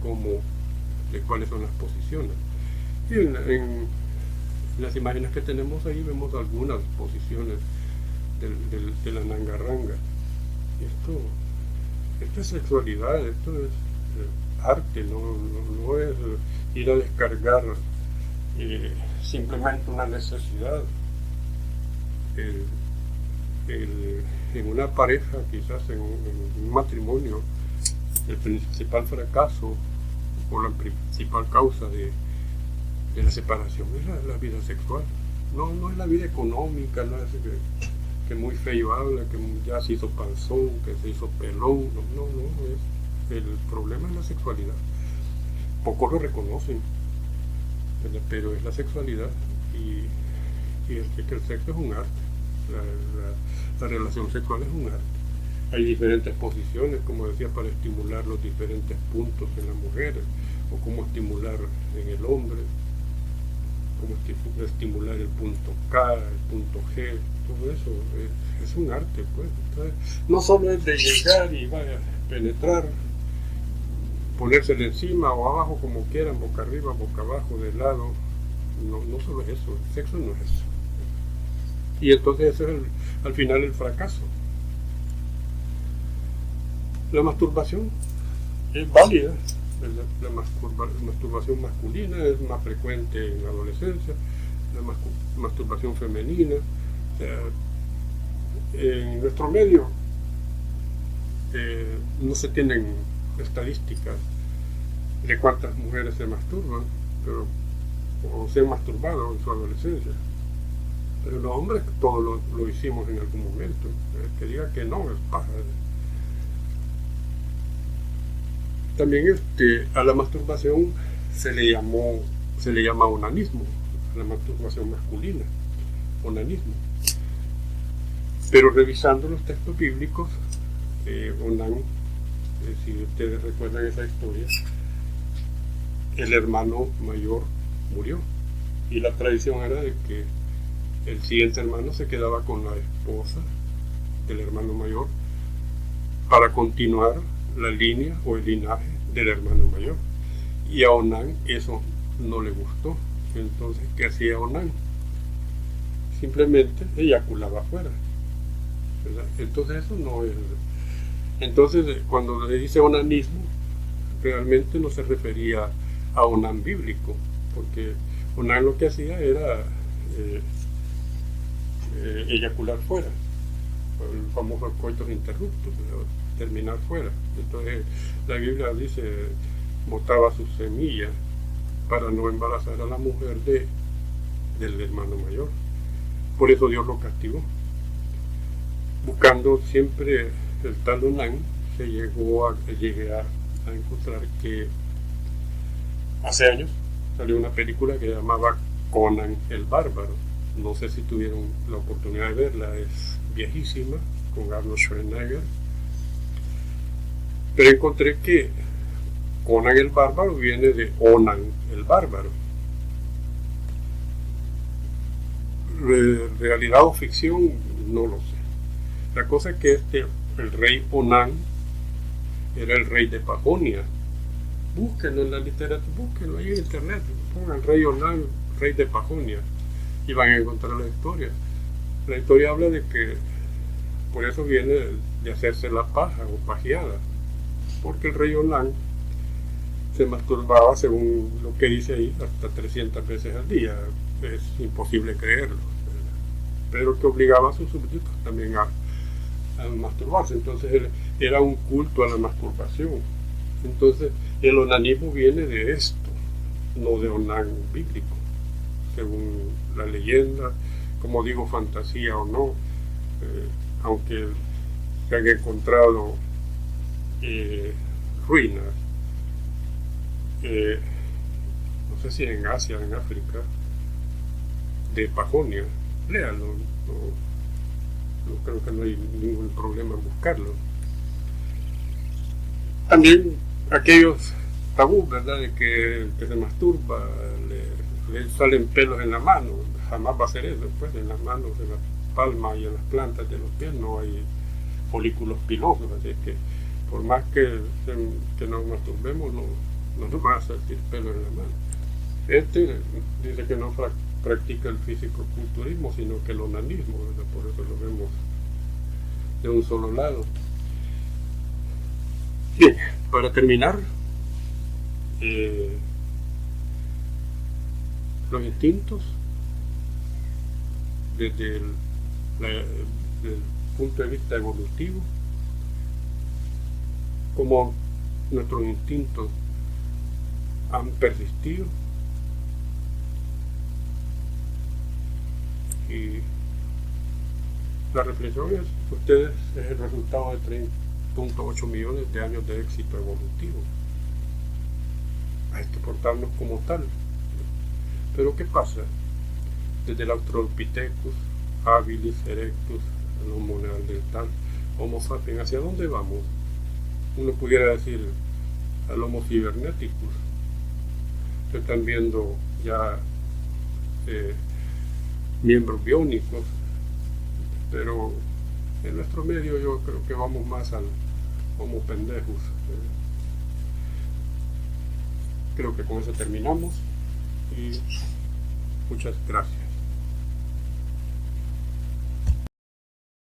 cuáles son las posiciones. Y en las imágenes que tenemos ahí vemos algunas posiciones del Ananga Ranga. Esto es sexualidad, esto es arte, no es ir a descargar simplemente una necesidad. En una pareja, quizás en un matrimonio, el principal fracaso o la principal causa de la separación es la vida sexual. No es la vida económica, no es que muy feo habla, que ya se hizo panzón, que se hizo pelón, no, el problema es la sexualidad. Pocos lo reconocen, ¿verdad? Pero es la sexualidad y el sexo es un arte, la relación sexual es un arte. Hay diferentes posiciones, como decía, para estimular los diferentes puntos en la mujer, o cómo estimular en el hombre, cómo estimular el punto K, el punto G, todo eso es un arte, pues. Entonces, no solo es de llegar y vaya a penetrar, ponérsele encima o abajo como quieran, boca arriba, boca abajo, de lado, no solo es eso, el sexo no es eso. Y entonces ese es al final el fracaso. La masturbación es válida, ¿verdad? La masturbación masculina es más frecuente en la adolescencia, la masturbación femenina. O sea, en nuestro medio no se tienen estadísticas de cuántas mujeres se masturban, o se han masturbado en su adolescencia. Pero los hombres todos lo hicimos en algún momento. Que diga que no es paja. También a la masturbación se le llama onanismo, a la masturbación masculina, onanismo. Pero revisando los textos bíblicos, Onán, si ustedes recuerdan esa historia, el hermano mayor murió y la tradición era de que el siguiente hermano se quedaba con la esposa del hermano mayor para continuar la línea o el linaje del hermano mayor. Y a Onán eso no le gustó. Entonces, ¿qué hacía Onán? Simplemente eyaculaba afuera, ¿verdad? Entonces eso no es. Entonces, cuando le dice onanismo, realmente no se refería a Onán bíblico, porque Onán lo que hacía era eyacular fuera, el famoso coitus interruptus, terminar fuera. Entonces la Biblia dice, botaba sus semillas para no embarazar a la mujer del hermano mayor. Por eso Dios lo castigó. Buscando siempre el tal Onán, se llegué a a encontrar que hace años salió una película que se llamaba Conan el Bárbaro. No sé si tuvieron la oportunidad de verla, es viejísima, con Arnold Schwarzenegger. Pero encontré que Conan el Bárbaro viene de Onan el Bárbaro. Realidad o ficción, no lo sé. La cosa es que el rey Onan era el rey de Pajonia. Búsquenlo en la literatura, búsquenlo ahí en internet, pongan rey Onan, rey de Pajonia, y van a encontrar la historia. La historia habla de que por eso viene de hacerse la paja o pajeada, porque el rey Onan se masturbaba, según lo que dice ahí, hasta 300 veces al día. Es imposible creerlo, pero que obligaba a sus súbditos también a masturbarse. Entonces era un culto a la masturbación. Entonces el onanismo viene de esto, no de Onán bíblico, según la leyenda, como digo, fantasía o no, aunque se han encontrado ruinas, no sé si en Asia, en África, de Pajonia. Léanlo, no creo que no hay ningún problema en buscarlo. También aquellos tabús, ¿verdad?, de que el que se masturba le salen pelos en la mano. Jamás va a ser eso, pues en las manos, en las palmas y en las plantas de los pies no hay folículos pilosos, así que por más que nos masturbemos no nos van a salir pelos en la mano. Dice que no practica el físico-culturismo, sino que el onanismo, ¿verdad? Por eso lo vemos de un solo lado. Bien, para terminar, los instintos desde el punto de vista evolutivo, como nuestros instintos han persistido, y la reflexión es: ustedes es el resultado de 3.8 millones de años de éxito evolutivo. Hay que portarnos como tal. Pero ¿qué pasa? Desde el Australopithecus, habilis, erectus, el Homo neandertal, Homo sapiens, ¿hacia dónde vamos? Uno pudiera decir al Homo cyberneticus. Se están viendo ya miembros biónicos, pero en nuestro medio yo creo que vamos más al Homo pendejus. Creo que con eso terminamos y muchas gracias.